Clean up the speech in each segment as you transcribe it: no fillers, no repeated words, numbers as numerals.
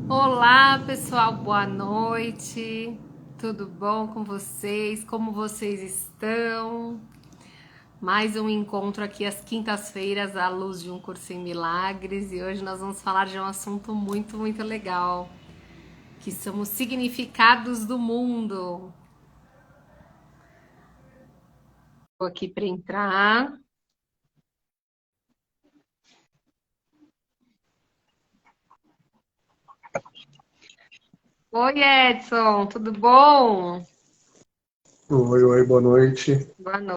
Olá, pessoal, boa noite. Tudo bom com vocês? Como vocês estão? Mais um encontro aqui às quintas-feiras à luz de um curso em milagres e hoje nós vamos falar de um assunto muito legal, que são os significados do mundo. Vou aqui para entrar. Oi, Edson, tudo bom? Oi, oi, boa noite. Boa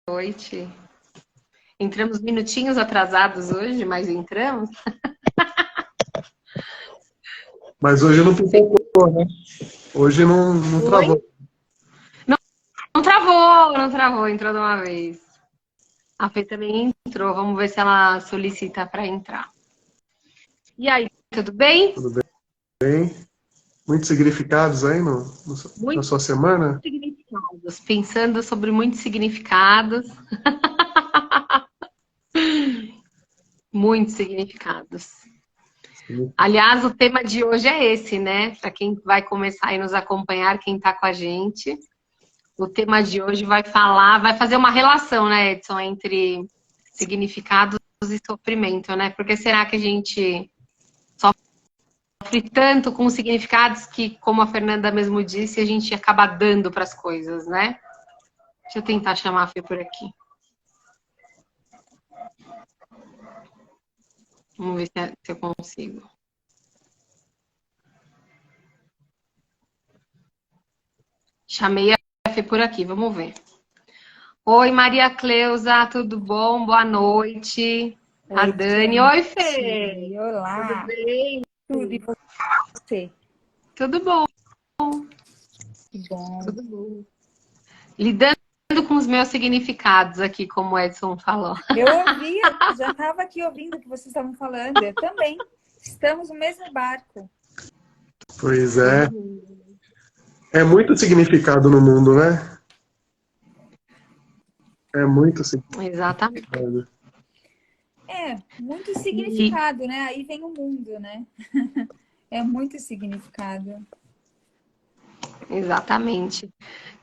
noite. Entramos minutinhos atrasados hoje, mas entramos. Mas hoje não pipocou, né? Hoje não Oi? travou. Não travou, entrou de uma vez. A Fê também entrou, vamos ver se ela solicita para entrar. E aí, tudo bem? Tudo bem? Muitos significados aí na Muitos sua semana? significados, pensando sobre muitos significados, muitos significados. Aliás, o tema de hoje é esse, né? Para quem vai começar a nos acompanhar, quem está com a gente. O tema de hoje vai fazer uma relação, né, Edson, entre significados e sofrimento, né? Porque será que a gente sofre tanto com significados que, como a Fernanda mesmo disse, a gente acaba dando para as coisas, né? Deixa eu tentar chamar a Fê por aqui. Vamos ver se eu consigo. Chamei a Fê por aqui, vamos ver. Oi, Maria Cleusa, tudo bom? Boa noite. A Oi, Dani. Oi, Fê. gente. Tudo Olá. bem? Tudo e você? Tudo bom, Que bom. tudo bom. Lidando com os meus significados aqui, como o Edson falou. Eu ouvi, eu já estava aqui ouvindo o que vocês estavam falando. Eu também. Estamos no mesmo barco. Pois é. É muito significado no mundo, né? É muito Exatamente. significado. É, muito E, significado, né? Aí vem o mundo, né? É muito significado. exatamente.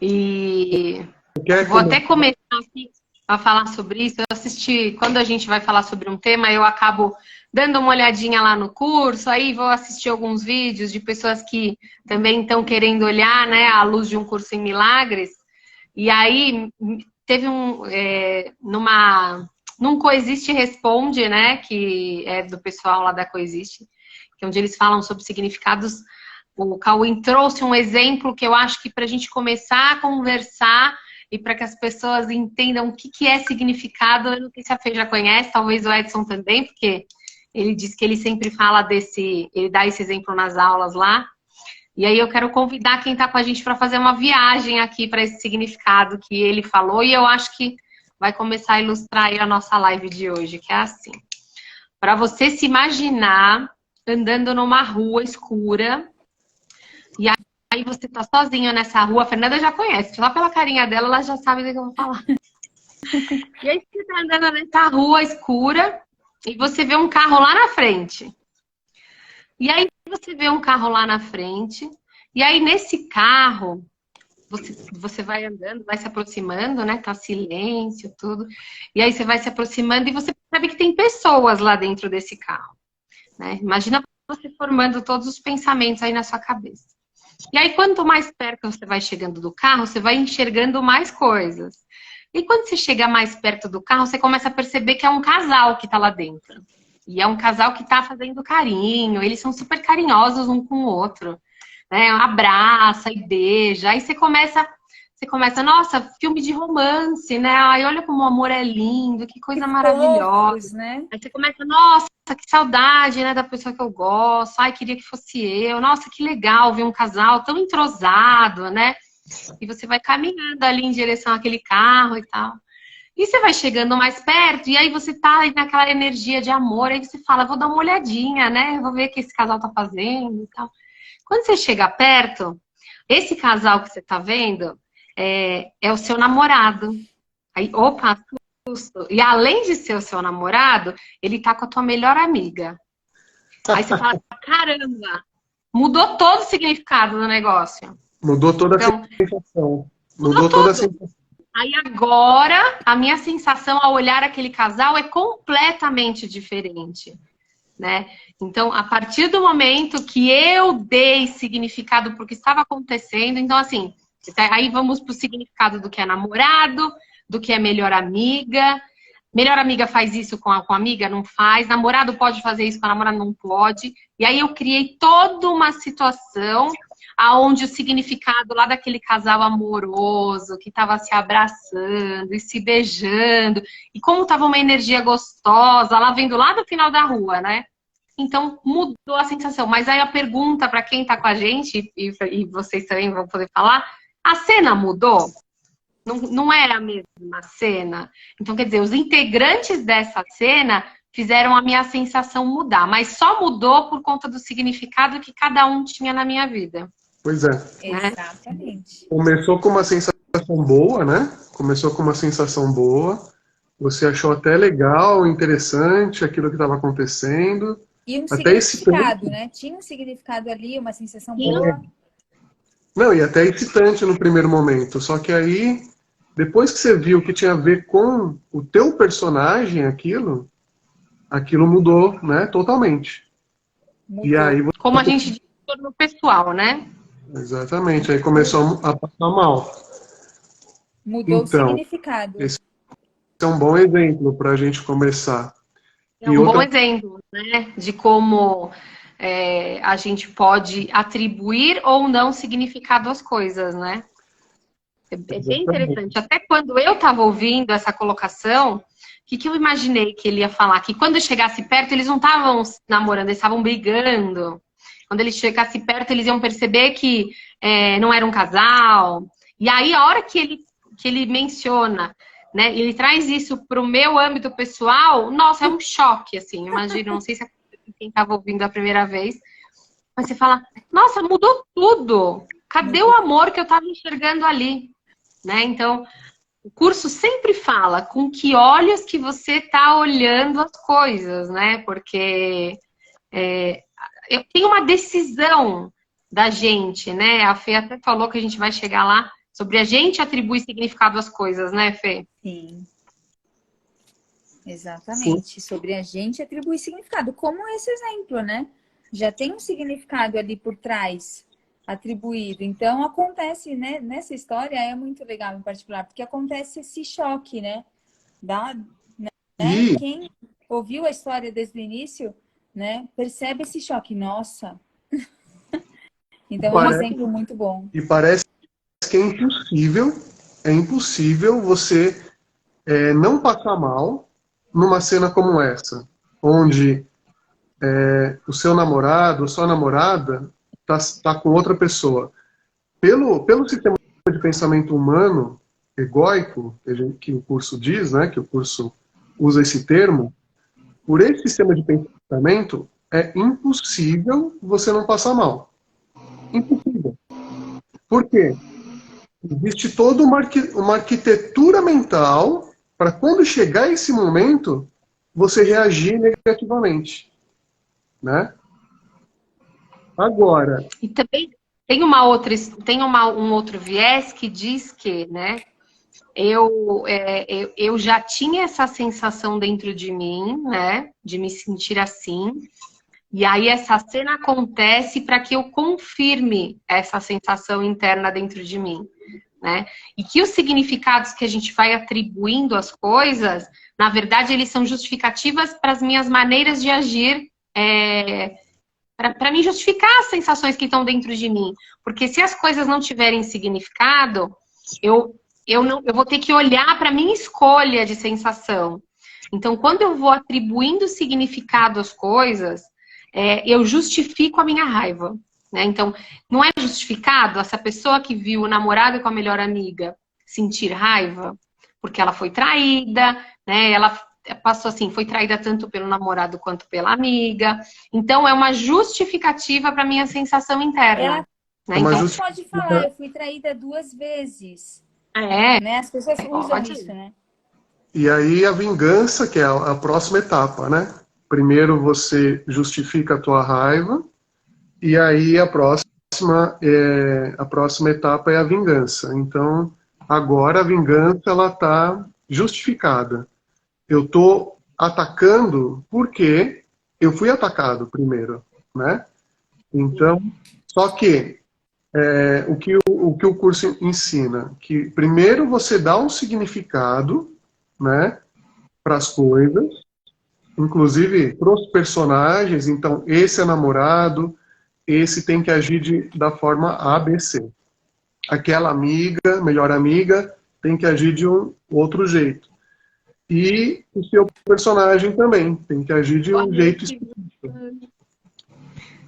E Quer vou até comentar? começar aqui a falar sobre isso. Eu assisti, quando a gente vai falar sobre um tema, eu acabo dando uma olhadinha lá no curso, aí vou assistir alguns vídeos de pessoas que também estão querendo olhar, né, à luz de um curso em milagres. E aí teve num Coexiste Responde, né, que é do pessoal lá da Coexiste, que é onde eles falam sobre significados. O Cauim trouxe um exemplo que eu acho que para a gente começar a conversar e para que as pessoas entendam o que é significado, eu não sei se a Fê já conhece, talvez o Edson também, porque ele diz que ele sempre fala ele dá esse exemplo nas aulas lá. E aí eu quero convidar quem está com a gente para fazer uma viagem aqui para esse significado que ele falou, e eu acho que vai começar a ilustrar aí a nossa live de hoje, que é assim. Para você se imaginar andando numa rua escura, e aí você tá sozinho nessa rua, a Fernanda já conhece, só pela carinha dela, ela já sabe do que eu vou falar. E aí você tá andando nessa rua escura e você vê um carro lá na frente. E aí você vê um carro lá na frente, e aí nesse carro, você vai andando, vai se aproximando, né? Tá silêncio, tudo. E aí você vai se aproximando e você percebe que tem pessoas lá dentro desse carro, né? Imagina você formando todos os pensamentos aí na sua cabeça. E aí, quanto mais perto você vai chegando do carro, você vai enxergando mais coisas. E quando você chega mais perto do carro, você começa a perceber que é um casal que tá lá dentro. E é um casal que tá fazendo carinho, eles são super carinhosos um com o outro, né? Abraça e beija. Aí você começa, nossa, filme de romance, né? Ai, olha como o amor é lindo, que Que coisa fofos, maravilhosa. né? Aí você começa, nossa, que saudade, né, da pessoa que eu gosto. Ai, queria que fosse eu. Nossa, que legal ver um casal tão entrosado, né? E você vai caminhando ali em direção àquele carro e tal. E você vai chegando mais perto, e aí você tá aí naquela energia de amor, aí você fala, vou dar uma olhadinha, né? Vou ver o que esse casal tá fazendo e tal. Quando você chega perto, esse casal que você tá vendo é o seu namorado. Aí, opa, susto. E além de ser o seu namorado, ele tá com a tua melhor amiga. Aí você fala, caramba! mudou todo o significado do negócio. Mudou toda Então, a sensação. Mudou toda a sensação. Aí agora, a minha sensação ao olhar aquele casal é completamente diferente, né? Então, a partir do momento que eu dei significado para o que estava acontecendo, então assim, aí vamos para o significado do que é namorado, do que é melhor amiga. Melhor amiga faz isso com a amiga? Não faz. Namorado pode fazer isso com a namorada? Não pode. E aí eu criei toda uma situação aonde o significado lá daquele casal amoroso, que estava se abraçando e se beijando, e como estava uma energia gostosa, lá vendo lá do final da rua, né? Então mudou a sensação. Mas aí a pergunta para quem está com a gente, e vocês também vão poder falar, a cena mudou? Não era a mesma cena? Então, quer dizer, os integrantes dessa cena fizeram a minha sensação mudar, mas só mudou por conta do significado que cada um tinha na minha vida. Pois é. Exatamente. Começou com uma sensação boa, né? Começou com uma sensação boa. Você achou até legal, interessante aquilo que estava acontecendo. E um até significado, né? Tinha um significado ali, uma sensação boa. Não, e até excitante no primeiro momento. Só que aí, depois que você viu que tinha a ver com o teu personagem, aquilo mudou, né? Totalmente. Mudou. E aí Como a gente diz no pessoal, né? Exatamente, aí começou a passar mal. Mudou o Então, significado. esse é um bom exemplo para a gente começar. É um bom exemplo, né? De como a gente pode atribuir ou não significado às coisas, né? É bem interessante. Até quando eu estava ouvindo essa colocação, o que eu imaginei que ele ia falar? Que quando chegasse perto, eles não estavam namorando, eles estavam brigando. Quando eles chegassem perto, eles iam perceber que não era um casal. E aí, a hora que ele menciona, né, ele traz isso para o meu âmbito pessoal, nossa, é um choque, assim. Imagina, não sei se quem estava ouvindo a primeira vez, mas você fala, nossa, mudou tudo. Cadê o amor que eu estava enxergando ali? Né? Então, o curso sempre fala com que olhos que você está olhando as coisas, né? Porque tem uma decisão da gente, né? A Fê até falou que a gente vai chegar lá sobre a gente atribuir significado às coisas, né, Fê? Sim. Exatamente. Sobre a gente atribuir significado. Como esse exemplo, né? Já tem um significado ali por trás atribuído. Então, acontece, né? Nessa história é muito legal em particular, porque acontece esse choque, né? Quem ouviu a história desde o início, né? Percebe esse choque. Nossa! Então, é um exemplo muito bom. E parece que é impossível você não passar mal numa cena como essa, onde o seu namorado ou sua namorada está com outra pessoa. Pelo sistema de pensamento humano, egóico, que o curso diz, né, que o curso usa esse termo, por esse sistema de pensamento, é impossível você não passar mal. Impossível. Por quê? Existe toda uma arquitetura mental para quando chegar esse momento, você reagir negativamente. Né? Agora... E também tem um outro viés que diz que, né, eu já tinha essa sensação dentro de mim, né, de me sentir assim, e aí essa cena acontece para que eu confirme essa sensação interna dentro de mim, né? E que os significados que a gente vai atribuindo às coisas, na verdade, eles são justificativas para as minhas maneiras de agir, para me justificar as sensações que estão dentro de mim. Porque se as coisas não tiverem significado, eu vou ter que olhar para a minha escolha de sensação. Então, quando eu vou atribuindo significado às coisas, eu justifico a minha raiva. Né? Então, não é justificado essa pessoa que viu o namorado com a melhor amiga sentir raiva, porque ela foi traída, né? Ela passou assim, foi traída tanto pelo namorado quanto pela amiga. Então, é uma justificativa para minha sensação interna. Né? Então, pode falar, eu fui traída 2 vezes. Né? As pessoas usam isso, né? E aí a vingança, que é a próxima etapa, né? Primeiro você justifica a tua raiva, E aí a próxima etapa é a vingança. Então, agora a vingança ela está justificada. Eu estou atacando porque eu fui atacado primeiro, né? Então, só que o que o curso ensina? Que primeiro você dá um significado, né, para as coisas, inclusive para os personagens. Então, esse é namorado, esse tem que agir da forma A, B, C. Aquela amiga, melhor amiga, tem que agir de um outro jeito. E o seu personagem também tem que agir de um jeito específico.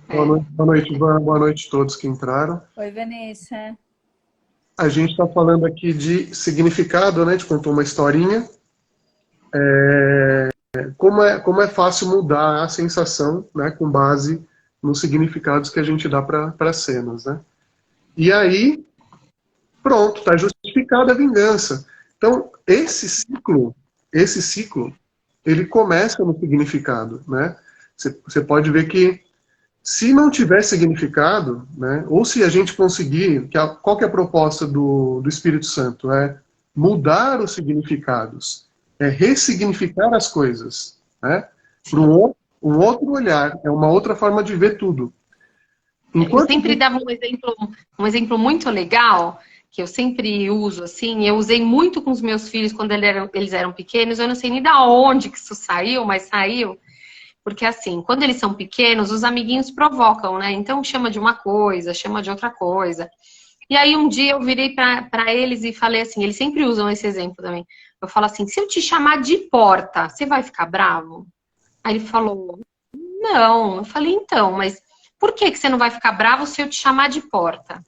Boa noite, Ivan. Boa noite a todos que entraram. Oi, Vanessa. A gente está falando aqui de significado, né? A gente contou uma historinha. Como é fácil mudar a sensação, né? Com base nos significados que a gente dá para as cenas, né? E aí, pronto, está justificada a vingança. Então, esse ciclo, ele começa no significado, né? Você pode ver que se não tiver significado, né, ou se a gente conseguir, qual que é a proposta do Espírito Santo? É mudar os significados, é ressignificar as coisas, né, para um outro olhar, é uma outra forma de ver tudo. Eu sempre dava um exemplo muito legal, que eu sempre uso, assim, eu usei muito com os meus filhos quando eles eram pequenos, eu não sei nem da onde que isso saiu, mas saiu. Porque assim, quando eles são pequenos, os amiguinhos provocam, né? Então chama de uma coisa, chama de outra coisa. E aí um dia eu virei para eles e falei assim, eles sempre usam esse exemplo também. Eu falo assim, se eu te chamar de porta, você vai ficar bravo? Aí ele falou, não. Eu falei, então, mas por que você não vai ficar bravo se eu te chamar de porta?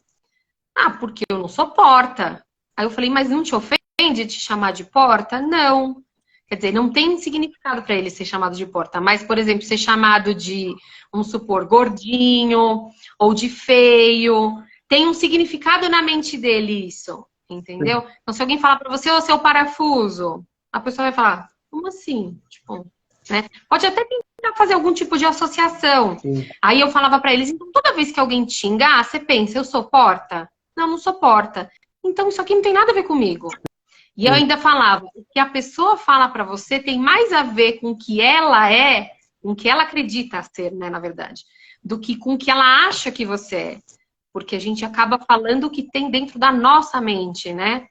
Ah, porque eu não sou porta. Aí eu falei, mas não te ofende te chamar de porta? Não. Quer dizer, não tem significado para ele ser chamado de porta, mas, por exemplo, ser chamado de, vamos supor, gordinho ou de feio, tem um significado na mente dele isso, entendeu? Então, se alguém falar para você, ô, seu parafuso, a pessoa vai falar, como assim? Tipo, né? Pode até tentar fazer algum tipo de associação. Sim. Aí eu falava para eles, então, toda vez que alguém te xingar, você pensa, eu sou porta? Não, não sou porta. Então, isso aqui não tem nada a ver comigo. E eu ainda falava, o que a pessoa fala para você tem mais a ver com o que ela é, com o que ela acredita ser, né, na verdade, do que com o que ela acha que você é. Porque a gente acaba falando o que tem dentro da nossa mente, né?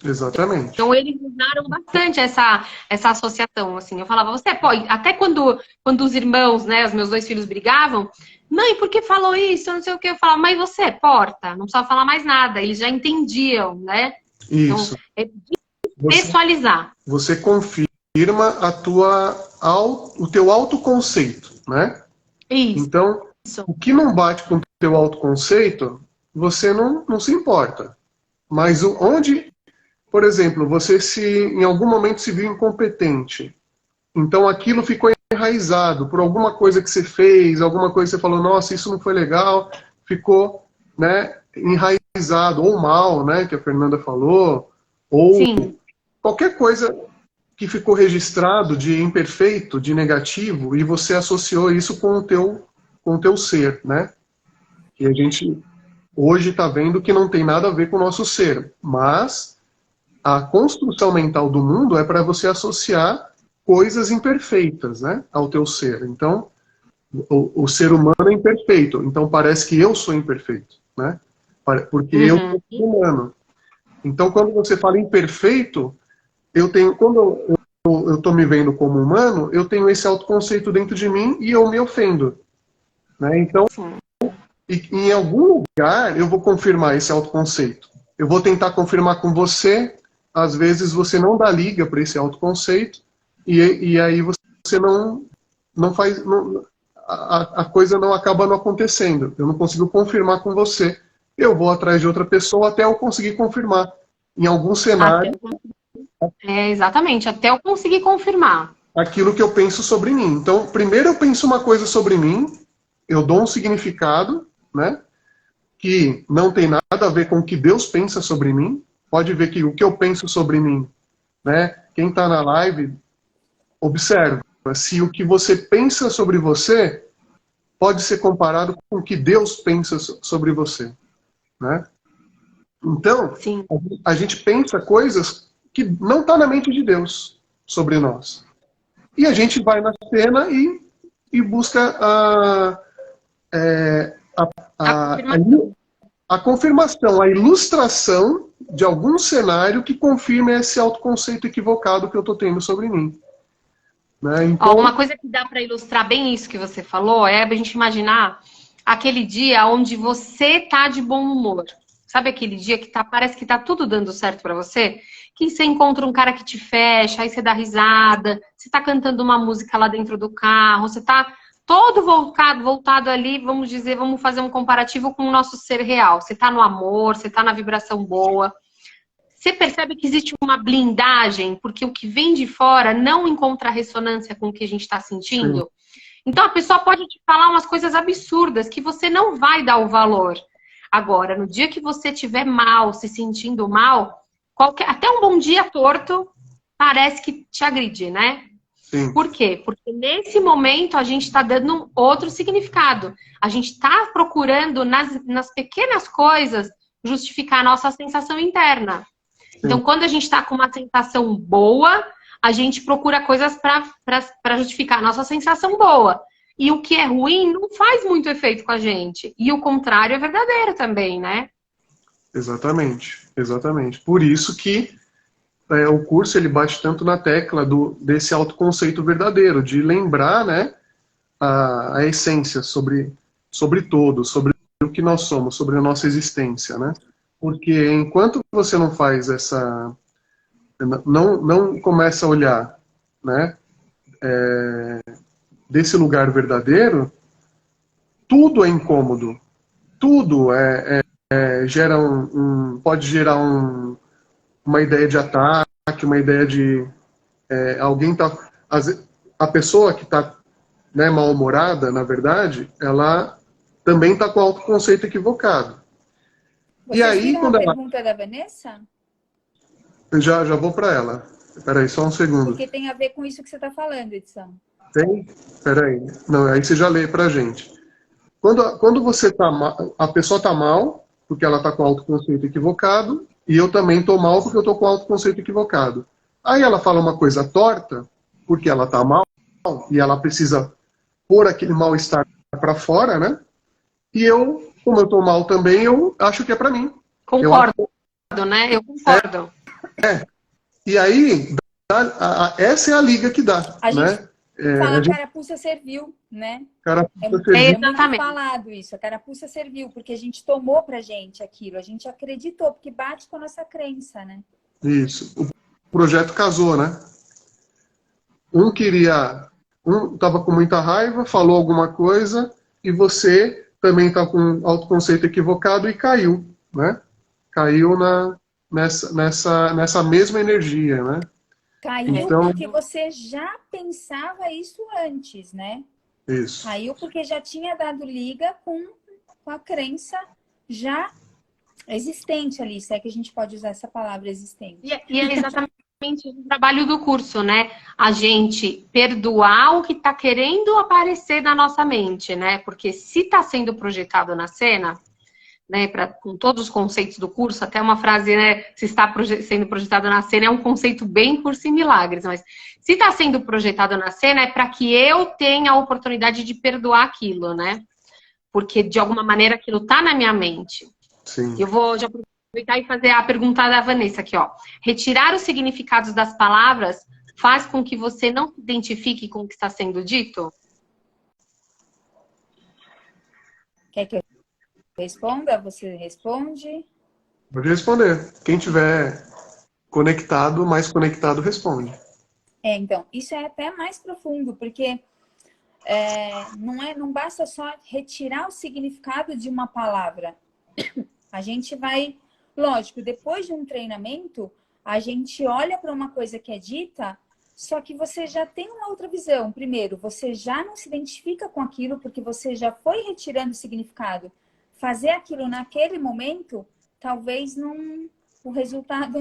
Exatamente. Então eles usaram bastante essa associação, assim. Eu falava, você pode, até quando os irmãos, né, os meus 2 filhos brigavam, mãe, por que falou isso? Eu não sei o que. Eu falava, mãe, você é porta, não precisava falar mais nada. Eles já entendiam, né? Isso. Então, é pessoalizar. Você confirma o teu autoconceito, né? Isso. Então, o que não bate com o teu autoconceito, você não se importa. Mas onde, por exemplo, você em algum momento se viu incompetente, então aquilo ficou enraizado por alguma coisa que você fez, alguma coisa que você falou, nossa, isso não foi legal, ficou, né, enraizado, ou mal, né, que a Fernanda falou, ou Sim. qualquer coisa que ficou registrado de imperfeito, de negativo, e você associou isso com o teu ser, né? E a gente hoje está vendo que não tem nada a ver com o nosso ser, mas a construção mental do mundo é para você associar coisas imperfeitas, né, ao teu ser. Então, o ser humano é imperfeito, então parece que eu sou imperfeito, né? Porque eu sou humano. Então, quando você fala imperfeito, quando eu estou me vendo como humano, eu tenho esse autoconceito dentro de mim e eu me ofendo, né? Então, em algum lugar eu vou confirmar esse autoconceito. Eu vou tentar confirmar com você, às vezes você não dá liga para esse autoconceito e aí você não faz, a coisa não acaba não acontecendo. Eu não consigo confirmar com você. Eu vou atrás de outra pessoa até eu conseguir confirmar. Em algum cenário. Exatamente, até eu conseguir confirmar. Aquilo que eu penso sobre mim. Então, primeiro eu penso uma coisa sobre mim, eu dou um significado, né? Que não tem nada a ver com o que Deus pensa sobre mim. Pode ver que o que eu penso sobre mim, né? Quem está na live, observa. Se o que você pensa sobre você pode ser comparado com o que Deus pensa sobre você, né? Então, Sim. a gente pensa coisas que não estão na mente de Deus sobre nós. E a gente vai na cena e busca a, a confirmação, a ilustração de algum cenário que confirme esse autoconceito equivocado que eu estou tendo sobre mim. Né? Então, uma coisa que dá para ilustrar bem isso que você falou é a gente imaginar aquele dia onde você tá de bom humor. Sabe aquele dia que parece que tá tudo dando certo para você? Que você encontra um cara que te fecha, aí você dá risada, você tá cantando uma música lá dentro do carro, você tá todo voltado ali, vamos dizer, vamos fazer um comparativo com o nosso ser real. Você tá no amor, você tá na vibração boa. Você percebe que existe uma blindagem, porque o que vem de fora não encontra ressonância com o que a gente está sentindo. Sim. Então a pessoa pode te falar umas coisas absurdas que você não vai dar o valor. Agora, no dia que você estiver mal, se sentindo mal, até um bom dia torto parece que te agride, né? Sim. Por quê? Porque nesse momento a gente está dando um outro significado. A gente está procurando nas pequenas coisas justificar a nossa sensação interna. Então, quando a gente está com uma sensação boa, a gente procura coisas para justificar a nossa sensação boa. E o que é ruim não faz muito efeito com a gente. E o contrário é verdadeiro também, né? Exatamente, exatamente. Por isso que o curso ele bate tanto na tecla desse autoconceito verdadeiro, de lembrar, né, a essência sobre todo, sobre o que nós somos, sobre a nossa existência, né? Porque enquanto você não faz não começa a olhar, né, desse lugar verdadeiro, tudo é incômodo, tudo gera pode gerar uma ideia de ataque, uma ideia de alguém tá, a pessoa que está, né, mal-humorada, na verdade, ela também está com o autoconceito equivocado. Vocês viram a pergunta da Vanessa? Já vou para ela. Espera aí, só um segundo. Porque tem a ver com isso que você está falando, Edson. Tem? Espera aí. Não, aí você já lê para a gente. Quando você tá mal, a pessoa está mal, porque ela está com o autoconceito equivocado, e eu também estou mal porque eu estou com o autoconceito equivocado. Aí ela fala uma coisa torta, porque ela está mal, e ela precisa pôr aquele mal-estar para fora, né? E eu, como eu estou mal também, eu acho que é para mim. Concordo, né? Eu concordo. E aí, essa é a liga que dá, a né? Gente fala carapuça serviu, né? Carapuça serviu. É muito falado isso, a carapuça serviu, porque a gente tomou pra gente aquilo, a gente acreditou, porque bate com a nossa crença, né? Isso. O projeto casou, né? Um estava com muita raiva, falou alguma coisa, e você também está com autoconceito equivocado e caiu, né? Caiu nessa mesma energia, né? Caiu então, porque você já pensava isso antes, né? Isso. Caiu porque já tinha dado liga com a crença já existente ali, se é que a gente pode usar essa palavra existente. E é exatamente o trabalho do curso, né? A gente perdoar o que está querendo aparecer na nossa mente, né? Porque se está sendo projetado na cena, né, com todos os conceitos do curso, até uma frase, né, se está sendo projetado na cena, é um conceito bem Curso em Milagres, mas se está sendo projetado na cena é para que eu tenha a oportunidade de perdoar aquilo, né? Porque de alguma maneira aquilo está na minha mente. Sim. Eu vou já aproveitar e fazer a pergunta da Vanessa aqui, ó. Retirar os significados das palavras faz com que você não se identifique com o que está sendo dito? Quer que eu responda? Você responde? Pode responder. Quem tiver conectado, mais conectado, responde. Então, isso é até mais profundo, porque não basta só retirar o significado de uma palavra. A gente vai, lógico, depois de um treinamento, a gente olha para uma coisa que é dita, só que você já tem uma outra visão. Primeiro, você já não se identifica com aquilo, porque você já foi retirando o significado. Fazer aquilo naquele momento, talvez o resultado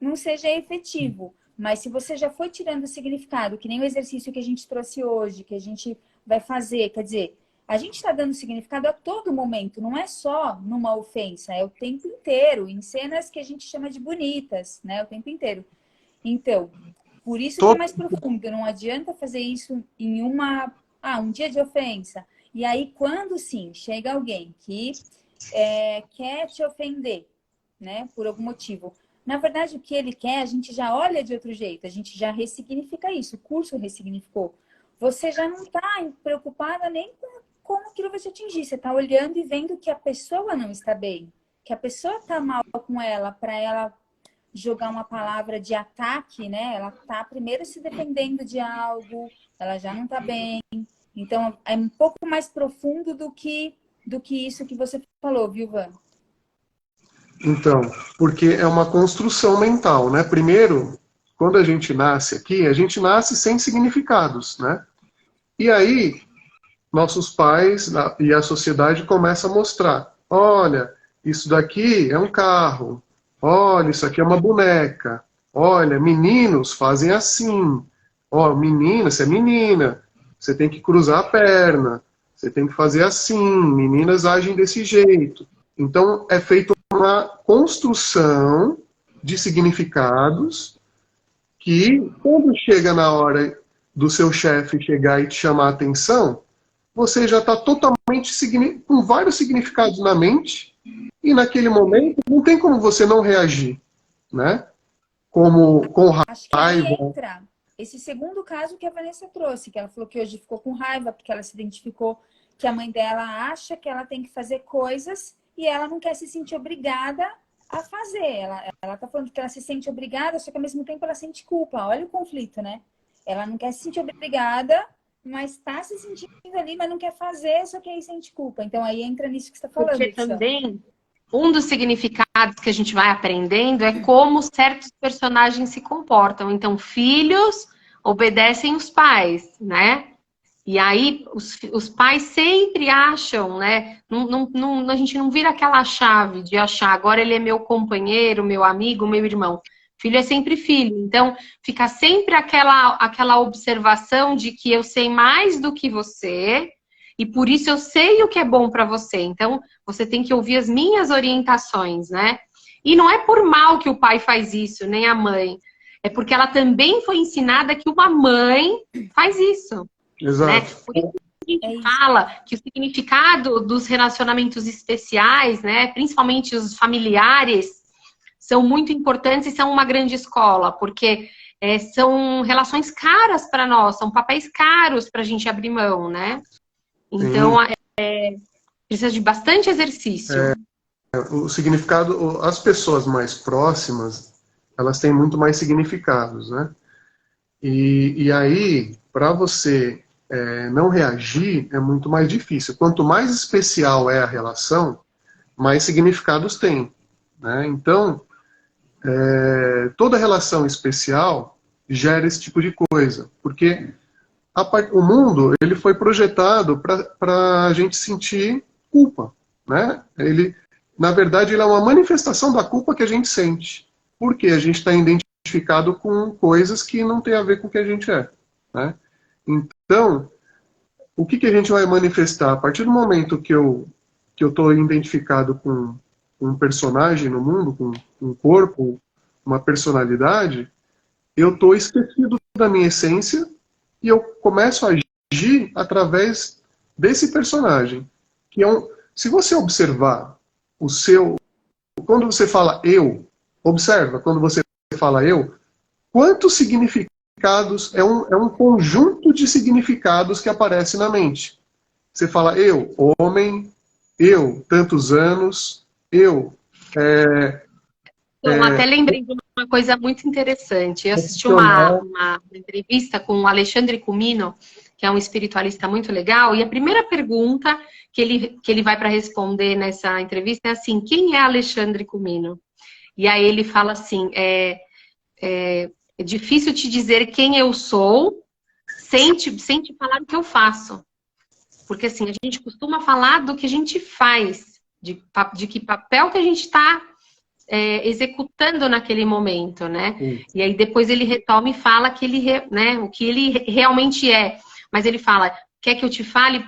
não seja efetivo. Mas se você já foi tirando o significado, que nem o exercício que a gente trouxe hoje, que a gente vai fazer. Quer dizer, a gente está dando significado a todo momento, não é só numa ofensa, é o tempo inteiro, em cenas que a gente chama de bonitas, né? O tempo inteiro. Então, por isso que é mais profundo, não adianta fazer isso em um dia de ofensa. E aí, quando sim, chega alguém que quer te ofender, né? Por algum motivo. Na verdade, o que ele quer, a gente já olha de outro jeito, a gente já ressignifica isso, o curso ressignificou. Você já não está preocupada nem com como aquilo vai te atingir. Você está olhando e vendo que a pessoa não está bem, que a pessoa está mal com ela, para ela jogar uma palavra de ataque, né? Ela está primeiro se defendendo de algo, ela já não está bem. Então, é um pouco mais profundo do que isso que você falou, viu, Van? Então, porque é uma construção mental, né? Primeiro, quando a gente nasce aqui, a gente nasce sem significados, né? E aí, nossos pais e a sociedade começam a mostrar, olha, isso daqui é um carro, olha, isso aqui é uma boneca, olha, meninos fazem assim, ó, menina, você é menina, você tem que cruzar a perna, você tem que fazer assim, meninas agem desse jeito. Então, é feita uma construção de significados que, quando chega na hora do seu chefe chegar e te chamar a atenção, você já está totalmente com vários significados na mente e naquele momento não tem como você não reagir, né? Como com raiva. Acho que aí entra esse segundo caso que a Vanessa trouxe, que ela falou que hoje ficou com raiva porque ela se identificou que a mãe dela acha que ela tem que fazer coisas e ela não quer se sentir obrigada a fazer. Ela tá falando que ela se sente obrigada, só que ao mesmo tempo ela sente culpa. Olha o conflito, né? Ela não quer se sentir obrigada, mas está se sentindo ali, mas não quer fazer, só que aí sente culpa. Então aí entra nisso que você está falando. Porque também, um dos significados que a gente vai aprendendo é como certos personagens se comportam. Então, filhos obedecem os pais, né? E aí, os pais sempre acham, né? A gente não vira aquela chave de achar, agora ele é meu companheiro, meu amigo, meu irmão. Filho é sempre filho. Então, fica sempre aquela observação de que eu sei mais do que você e por isso eu sei o que é bom para você. Então, você tem que ouvir as minhas orientações, né? E não é por mal que o pai faz isso, nem a mãe. É porque ela também foi ensinada que uma mãe faz isso. Exato. Né? Por isso que a gente fala que o significado dos relacionamentos especiais, né, principalmente os familiares, são muito importantes e são uma grande escola, porque são relações caras para nós, são papéis caros para a gente abrir mão, né? Então, precisa de bastante exercício. O significado, as pessoas mais próximas, elas têm muito mais significados, né? E aí, para você não reagir, é muito mais difícil. Quanto mais especial é a relação, mais significados tem, né? Então, toda relação especial gera esse tipo de coisa, porque o mundo ele foi projetado para a gente sentir culpa, né? Na verdade, ele é uma manifestação da culpa que a gente sente, porque a gente está identificado com coisas que não tem a ver com o que a gente é, né? Então, o que a gente vai manifestar? A partir do momento que eu estou identificado com um personagem no mundo, com um corpo, uma personalidade, eu estou esquecido da minha essência e eu começo a agir através desse personagem. Que se você observar quando você fala eu, observa, quando você fala eu, quantos significados, é um conjunto de significados que aparece na mente. Você fala eu, homem, eu, tantos anos, eu... Até lembrei de uma coisa muito interessante. Eu assisti uma entrevista com o Alexandre Comino, que é um espiritualista muito legal, e a primeira pergunta que ele vai para responder nessa entrevista é assim, quem é Alexandre Comino? E aí ele fala assim, é difícil te dizer quem eu sou sem te falar o que eu faço. Porque assim, a gente costuma falar do que a gente faz, de que papel que a gente está executando naquele momento, né? E aí depois ele retoma e fala que o que ele realmente é. Mas ele fala, quer que eu te fale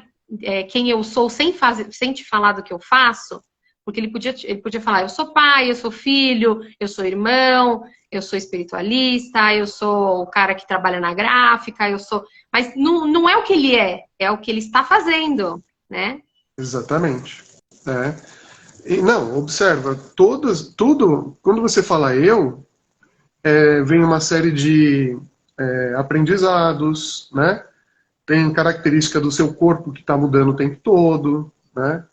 quem eu sou sem te falar do que eu faço? Porque ele podia falar, eu sou pai, eu sou filho, eu sou irmão, eu sou espiritualista, eu sou o cara que trabalha na gráfica, eu sou... Mas não é o que ele é o que ele está fazendo, né? Exatamente. Não, observa, tudo, quando você fala eu, vem uma série de aprendizados, né? Tem característica do seu corpo que está mudando o tempo todo, né?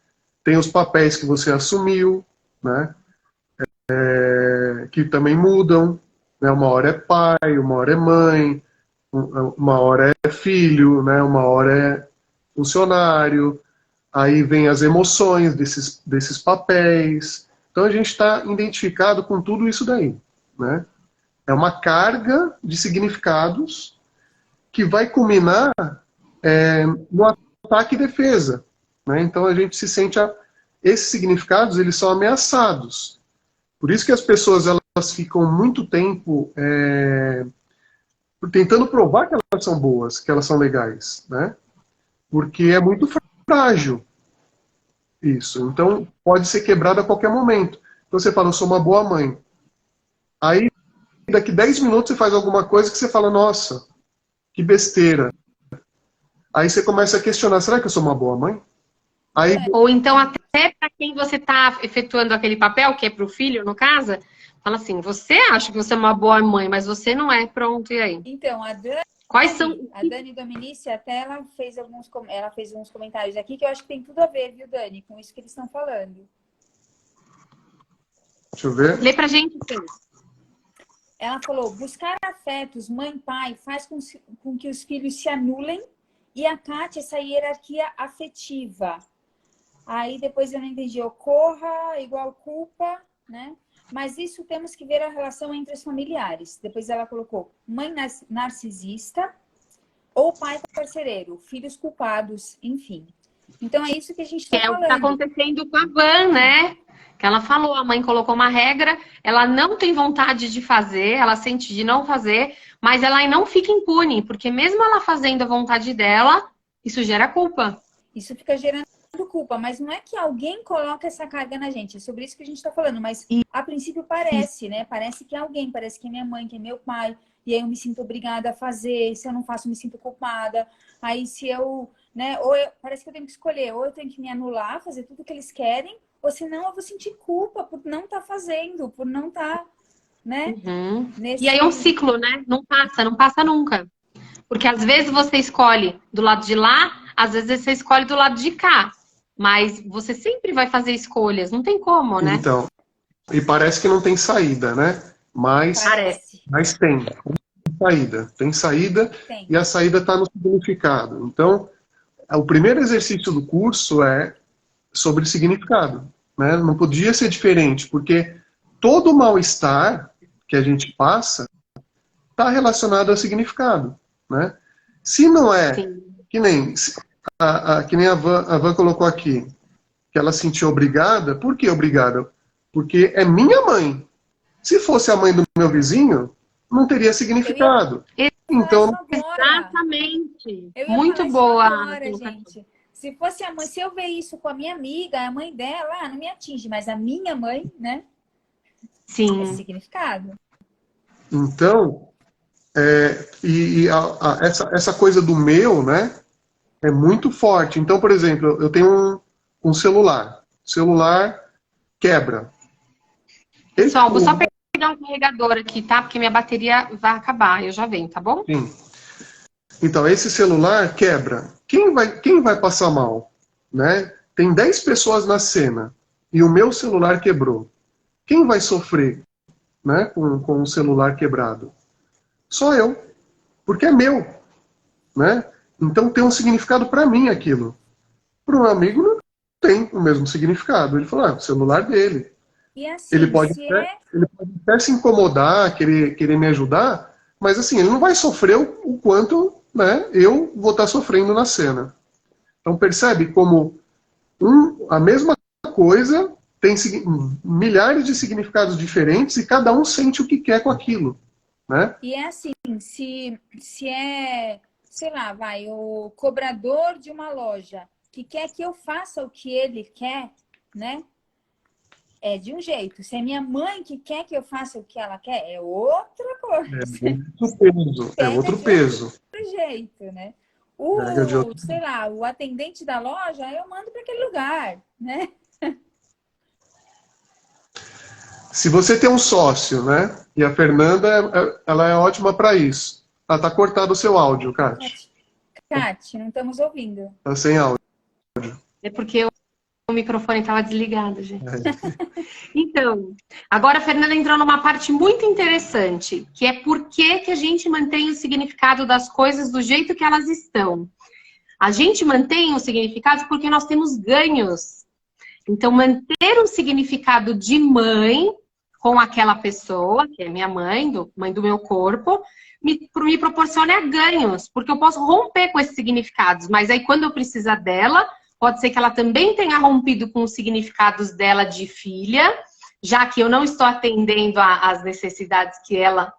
Tem os papéis que você assumiu, né? Que também mudam, né? Uma hora é pai, uma hora é mãe, uma hora é filho, né? Uma hora é funcionário. Aí vem as emoções desses papéis. Então a gente está identificado com tudo isso daí, né? É uma carga de significados que vai culminar no ataque e defesa, né? Então a gente se sente... Esses significados, eles são ameaçados. Por isso que as pessoas elas ficam muito tempo tentando provar que elas são boas, que elas são legais, né? Porque é muito frágil isso. Então pode ser quebrado a qualquer momento. Então você fala, eu sou uma boa mãe. Aí daqui 10 minutos você faz alguma coisa que você fala, nossa, que besteira. Aí você começa a questionar, será que eu sou uma boa mãe? Aí... Ou então até para quem você está efetuando aquele papel, que é para o filho, no caso, fala assim, você acha que você é uma boa mãe, mas você não é, pronto, e aí? Então, a Dani Dominici, até ela fez uns comentários aqui que eu acho que tem tudo a ver, viu, Dani, com isso que eles estão falando. Deixa eu ver. Lê pra gente, sim. Ela falou, buscar afetos, mãe, pai, faz com que os filhos se anulem e acate essa hierarquia afetiva. Aí depois eu não entendi, ocorra igual culpa, né? Mas isso temos que ver a relação entre os familiares. Depois ela colocou mãe narcisista ou pai parcereiro, filhos culpados, enfim. Então é isso que a gente está falando. É o que está acontecendo com a Van, né? Que ela falou, a mãe colocou uma regra, ela não tem vontade de fazer, ela sente de não fazer, mas ela não fica impune, porque mesmo ela fazendo a vontade dela, isso gera culpa. Isso fica gerando culpa, mas não é que alguém coloca essa carga na gente, é sobre isso que a gente está falando, mas a princípio parece, né? Parece que é alguém, parece que é minha mãe, que é meu pai, e aí eu me sinto obrigada a fazer, se eu não faço, eu me sinto culpada, aí se eu, né, parece que eu tenho que escolher, ou eu tenho que me anular, fazer tudo que eles querem, ou senão eu vou sentir culpa por não estar fazendo, por não estar, né? Uhum. E aí é um ciclo, né? Não passa nunca. Porque às vezes você escolhe do lado de lá, às vezes você escolhe do lado de cá. Mas você sempre vai fazer escolhas, não tem como, né? Então, e parece que não tem saída, né? Mas tem saída. Tem saída e a saída está no significado. Então, o primeiro exercício do curso é sobre significado, né? Não podia ser diferente, porque todo mal-estar que a gente passa está relacionado ao significado, né? Se não é, que nem a Van colocou aqui, que ela se sentiu obrigada. Por que obrigada? Porque é minha mãe. Se fosse a mãe do meu vizinho, não teria significado. Então, exatamente. Muito boa. Agora, gente. Se fosse a mãe, se eu ver isso com a minha amiga, a mãe dela, não me atinge, mas a minha mãe, né? Sim. É significado. Então, essa coisa do meu, né? É muito forte. Então, por exemplo, eu tenho um celular. O celular quebra. Pessoal, vou só pegar um carregador aqui, tá? Porque minha bateria vai acabar. Eu já venho, tá bom? Sim. Então, esse celular quebra. Quem vai passar mal? Né? Tem 10 pessoas na cena e o meu celular quebrou. Quem vai sofrer, né, com o celular quebrado? Só eu. Porque é meu. Né? Então tem um significado para mim aquilo. Para um amigo não tem o mesmo significado. Ele falou, o celular dele. E assim, ele pode até se incomodar, querer me ajudar, mas assim, ele não vai sofrer o quanto, né, eu vou estar sofrendo na cena. Então percebe como a mesma coisa tem milhares de significados diferentes e cada um sente o que quer com aquilo. Né? E é assim, se sei lá, vai, o cobrador de uma loja que quer que eu faça o que ele quer, né? É de um jeito. Se é minha mãe que quer que eu faça o que ela quer, é outra coisa. É outro peso. Outro jeito, né? Sei lá, o atendente da loja, eu mando para aquele lugar, né? Se você tem um sócio, né? E a Fernanda, ela é ótima para isso. Ah, tá cortado o seu áudio, Kati. Kati, não estamos ouvindo. Tá sem áudio. É porque o microfone estava desligado, gente. Então, agora a Fernanda entrou numa parte muito interessante, que é por que a gente mantém o significado das coisas do jeito que elas estão. A gente mantém os significados porque nós temos ganhos. Então, manter um significado de mãe com aquela pessoa, que é minha mãe, mãe do meu corpo, me proporciona ganhos, porque eu posso romper com esses significados, mas aí quando eu precisar dela, pode ser que ela também tenha rompido com os significados dela de filha, já que eu não estou atendendo às necessidades que ela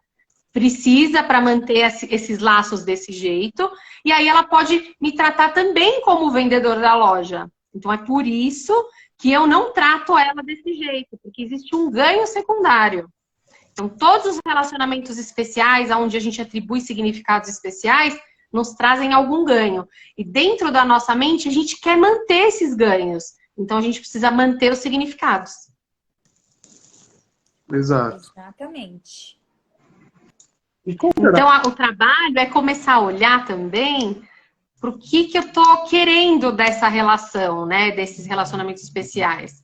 precisa para manter esses laços desse jeito, e aí ela pode me tratar também como vendedor da loja. Então é por isso que eu não trato ela desse jeito, porque existe um ganho secundário. Então, todos os relacionamentos especiais, onde a gente atribui significados especiais, nos trazem algum ganho. E dentro da nossa mente, a gente quer manter esses ganhos. Então, a gente precisa manter os significados. Exato. Exatamente. Então, o trabalho é começar a olhar também para o que eu estou querendo dessa relação, né? Desses relacionamentos especiais.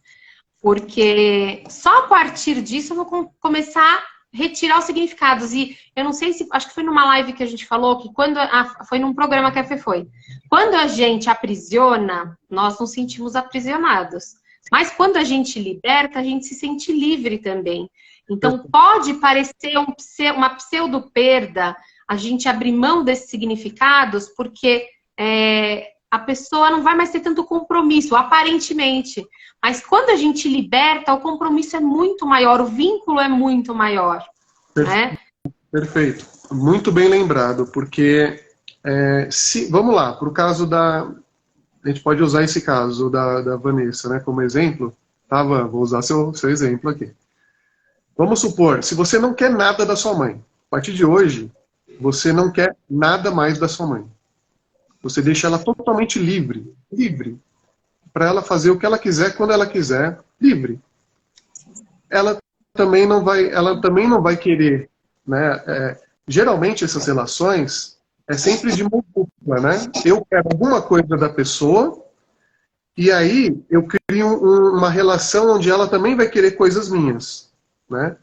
Porque só a partir disso eu vou começar a retirar os significados. E eu não sei se... Acho que foi numa live que a gente falou, que quando... foi num programa que a Fê foi. Quando a gente aprisiona, nós nos sentimos aprisionados. Mas quando a gente liberta, a gente se sente livre também. Então pode parecer uma pseudo-perda a gente abrir mão desses significados, porque... a pessoa não vai mais ter tanto compromisso, aparentemente. Mas quando a gente liberta, o compromisso é muito maior, o vínculo é muito maior. Né? Perfeito. Muito bem lembrado, porque vamos lá, para o caso da... A gente pode usar esse caso da Vanessa, né, como exemplo. Tá, Van? Vou usar seu exemplo aqui. Vamos supor, se você não quer nada da sua mãe, a partir de hoje, você não quer nada mais da sua mãe. Você deixa ela totalmente livre, para ela fazer o que ela quiser, quando ela quiser, livre. Ela também não vai querer, né? Geralmente essas relações é sempre de mão dupla, né? Eu quero alguma coisa da pessoa e aí eu crio uma relação onde ela também vai querer coisas minhas, né?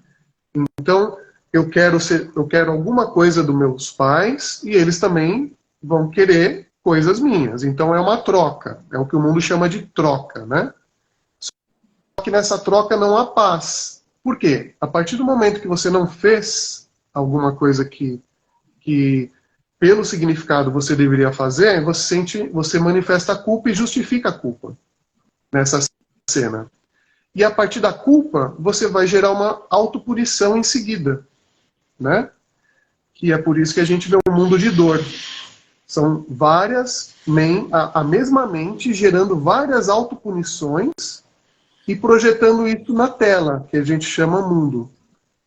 Então eu quero alguma coisa dos meus pais e eles também vão querer coisas minhas. Então é uma troca. É o que o mundo chama de troca, né? Só que nessa troca não há paz. Por quê? A partir do momento que você não fez alguma coisa que pelo significado você deveria fazer, você manifesta a culpa e justifica a culpa nessa cena. E a partir da culpa, você vai gerar uma autopunição em seguida, né? Que é por isso que a gente vê um mundo de dor. São a mesma mente gerando várias autopunições e projetando isso na tela, que a gente chama mundo.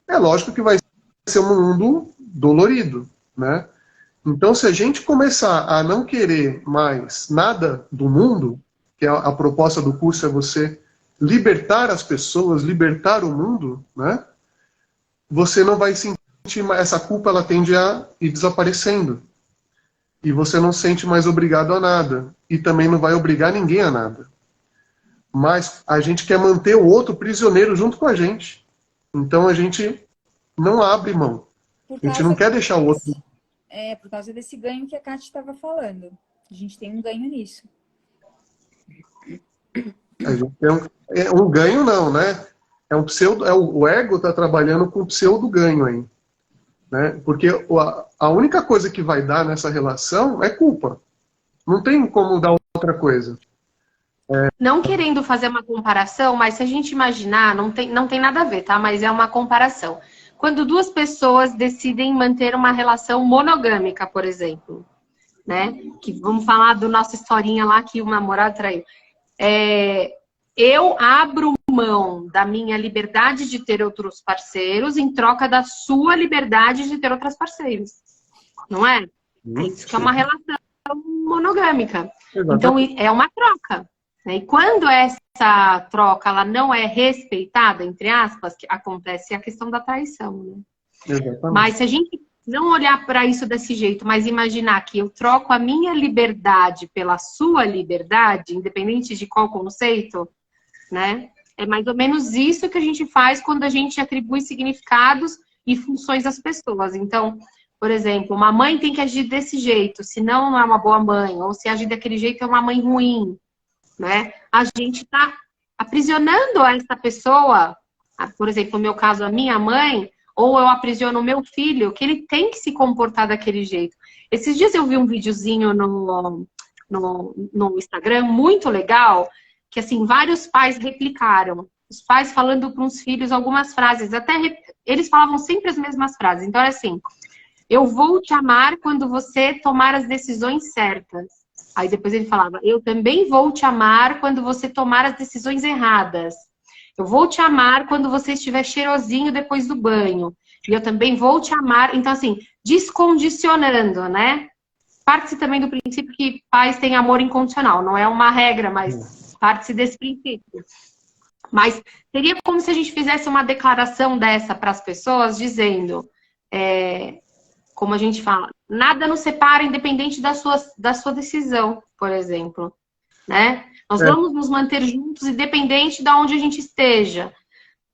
É lógico que vai ser um mundo dolorido, né? Então, se a gente começar a não querer mais nada do mundo, que a proposta do curso é você libertar as pessoas, libertar o mundo, né? Você não vai sentir mais, essa culpa ela tende a ir desaparecendo. E você não se sente mais obrigado a nada. E também não vai obrigar ninguém a nada. Mas a gente quer manter o outro prisioneiro junto com a gente. Então a gente não abre mão. A gente não quer deixar o outro... por causa desse ganho que a Kati estava falando. A gente tem um ganho nisso. A gente tem um ganho não, né? O ego está trabalhando com pseudo-ganho aí. Né? Porque a única coisa que vai dar nessa relação é culpa. Não tem como dar outra coisa. Não querendo fazer uma comparação, mas se a gente imaginar, não tem nada a ver, tá? Mas é uma comparação. Quando duas pessoas decidem manter uma relação monogâmica, por exemplo. né? Que vamos falar da nossa historinha lá que o namorado traiu. Eu abro mão da minha liberdade de ter outros parceiros em troca da sua liberdade de ter outros parceiros. Não é? É isso que é uma relação monogâmica. Então, é uma troca. Né? E quando essa troca ela não é respeitada, entre aspas, que acontece a questão da traição. Né? Mas se a gente não olhar para isso desse jeito, mas imaginar que eu troco a minha liberdade pela sua liberdade, independente de qual conceito, né? É mais ou menos isso que a gente faz quando a gente atribui significados e funções às pessoas. Então, por exemplo, uma mãe tem que agir desse jeito, senão não é uma boa mãe, ou se agir daquele jeito é uma mãe ruim, né? A gente está aprisionando essa pessoa, por exemplo, no meu caso, a minha mãe, ou eu aprisiono o meu filho, que ele tem que se comportar daquele jeito. Esses dias eu vi um videozinho no Instagram, muito legal, que assim, vários pais replicaram. Os pais falando para os filhos algumas frases, eles falavam sempre as mesmas frases. Então, é assim, eu vou te amar quando você tomar as decisões certas. Aí depois ele falava, eu também vou te amar quando você tomar as decisões erradas. Eu vou te amar quando você estiver cheirosinho depois do banho. E eu também vou te amar. Então, assim, descondicionando, né? Parte-se também do princípio que pais têm amor incondicional. Não é uma regra, mas parte-se desse princípio. Mas seria como se a gente fizesse uma declaração dessa para as pessoas, dizendo, como a gente fala, nada nos separa independente da sua decisão, por exemplo, né? Nós vamos nos manter juntos independente de onde a gente esteja.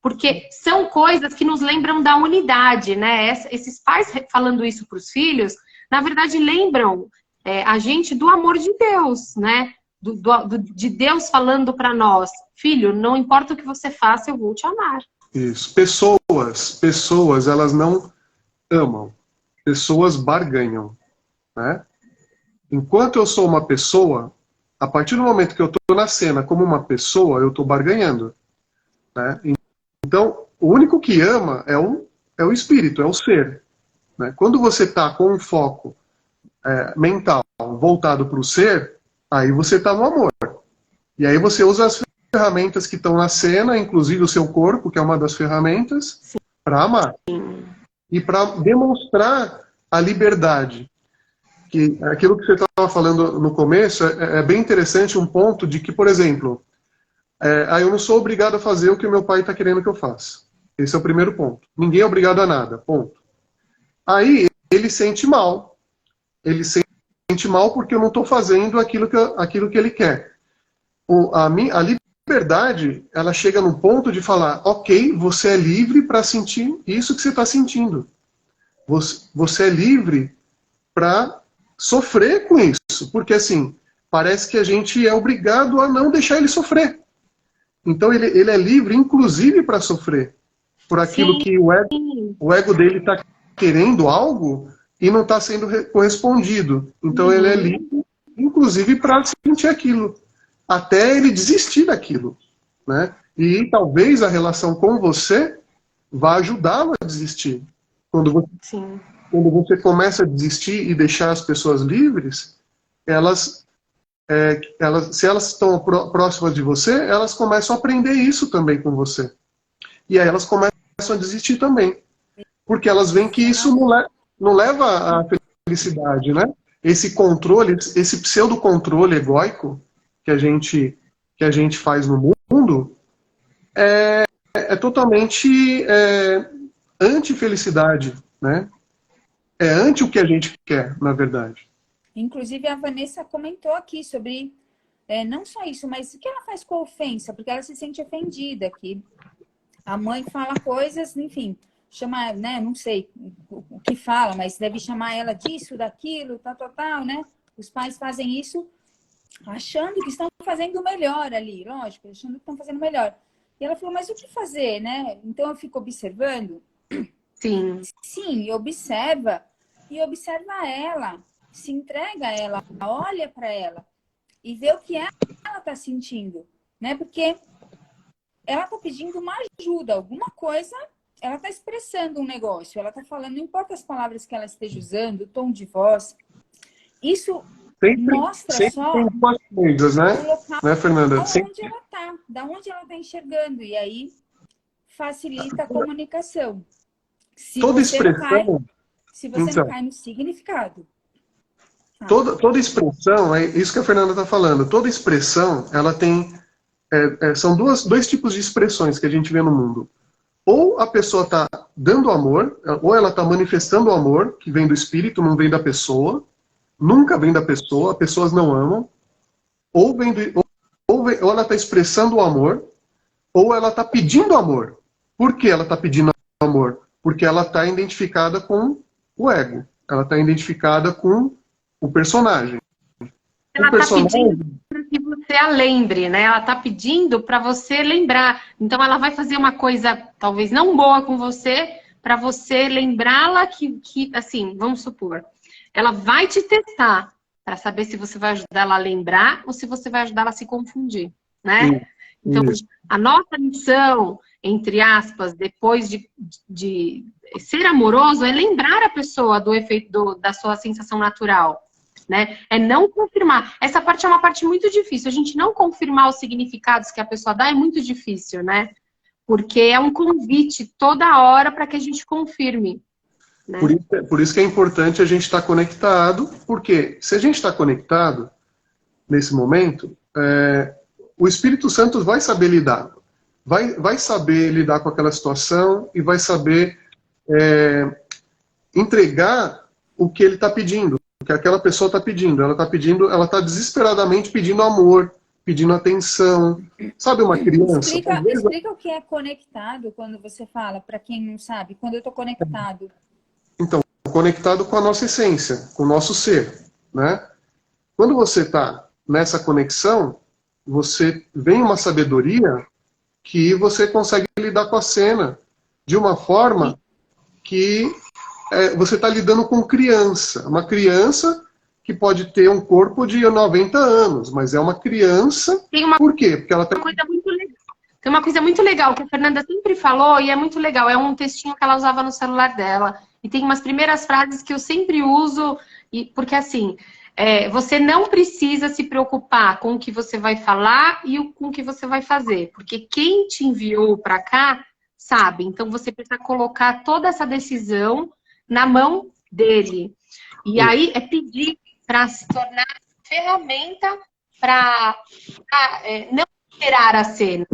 Porque são coisas que nos lembram da unidade, né? Esses pais falando isso para os filhos, na verdade lembram a gente do amor de Deus, né? De Deus falando para nós, filho, não importa o que você faça, eu vou te amar. Isso. Pessoas, elas não amam. Pessoas barganham, né? Enquanto eu sou uma pessoa, a partir do momento que eu estou na cena como uma pessoa, eu estou barganhando, né? Então, o único que ama é o espírito, é o ser. Né? Quando você está com um foco mental voltado para o ser, aí você está no amor. E aí você usa as ferramentas que estão na cena, inclusive o seu corpo, que é uma das ferramentas, para amar. E para demonstrar a liberdade. Que aquilo que você estava falando no começo é bem interessante, um ponto de que, por exemplo, eu não sou obrigado a fazer o que o meu pai está querendo que eu faça. Esse é o primeiro ponto. Ninguém é obrigado a nada, ponto. Aí ele sente mal. Ele sente mal porque eu não estou fazendo aquilo que ele quer. A liberdade, ela chega num ponto de falar, ok, você é livre para sentir isso que você está sentindo. Você é livre para sofrer com isso. Porque assim, parece que a gente é obrigado a não deixar ele sofrer. Então ele é livre, inclusive, para sofrer por aquilo que o ego dele está querendo algo e não está sendo correspondido. Então ele é livre, inclusive, para sentir aquilo, até ele desistir daquilo, né? E talvez a relação com você vá ajudá-lo a desistir. Quando você começa a desistir e deixar as pessoas livres, se elas estão próximas de você, elas começam a aprender isso também com você. E aí elas começam a desistir também. Porque elas veem que isso não leva à felicidade, né? Esse controle, esse pseudo-controle egóico que a gente faz no mundo é totalmente anti-felicidade, né? É anti o que a gente quer, na verdade. Inclusive, a Vanessa comentou aqui sobre, não só isso, mas o que ela faz com a ofensa, porque ela se sente ofendida, que a mãe fala coisas, enfim, chama, né, não sei o que fala, mas deve chamar ela disso, daquilo, tal, né? Os pais fazem isso achando que estão fazendo melhor ali, lógico, achando que estão fazendo melhor. E ela falou, mas o que fazer, né? Então eu fico observando. Sim. Sim, observa ela. Se entrega a ela, olha para ela e vê o que ela está sentindo, né? Porque ela está pedindo uma ajuda, alguma coisa, ela está expressando um negócio, ela está falando, não importa as palavras que ela esteja usando, o tom de voz, isso Sempre, mostra sempre só tem duas coisas, né? o local Né, Fernanda? onde ela está, da onde ela está enxergando. E aí facilita a comunicação. Se Toda você não cai, expressão, se você não então, cai no significado. Tá? toda expressão, é isso que a Fernanda está falando, toda expressão, ela tem, são dois tipos de expressões que a gente vê no mundo. Ou a pessoa está dando amor, ou ela está manifestando o amor, que vem do espírito, não vem da pessoa, nunca vem da pessoa, as pessoas não amam, ou, ou ela está expressando o amor, ou ela está pedindo amor. Por que ela está pedindo amor? Porque ela está identificada com o ego. Ela está identificada com o personagem. Ela O personagem... está pedindo para que você a lembre, né? Ela está pedindo para você lembrar. Então ela vai fazer uma coisa talvez não boa com você, para você lembrá-la que, assim, vamos supor, ela vai te testar para saber se você vai ajudar ela a lembrar ou se você vai ajudar ela a se confundir, né? Então, a nossa missão, entre aspas, depois de ser amoroso, é lembrar a pessoa do efeito da sua sensação natural, né? É não confirmar. Essa parte é uma parte muito difícil. A gente não confirmar os significados que a pessoa dá é muito difícil, né? Porque é um convite toda hora para que a gente confirme. Né? Por isso que é importante a gente estar conectado, porque se a gente está conectado, nesse momento, o Espírito Santo vai saber lidar. Vai saber lidar com aquela situação e vai saber entregar o que ele está pedindo, o que aquela pessoa está pedindo. Ela está desesperadamente pedindo amor, pedindo atenção. Sabe uma criança? Explica o que é conectado quando você fala, para quem não sabe, quando eu estou conectado. Então, conectado com a nossa essência, com o nosso ser, né? Quando você está nessa conexão, você vem uma sabedoria que você consegue lidar com a cena de uma forma que você está lidando com criança. Uma criança que pode ter um corpo de 90 anos, mas é uma criança. Por quê? Porque ela tem uma coisa muito legal que a Fernanda sempre falou e é muito legal. É um textinho que ela usava no celular dela. E tem umas primeiras frases que eu sempre uso, porque assim, você não precisa se preocupar com o que você vai falar e com o que você vai fazer. Porque quem te enviou para cá sabe. Então você precisa colocar toda essa decisão na mão dele. E aí é pedir para se tornar ferramenta para não alterar a cena.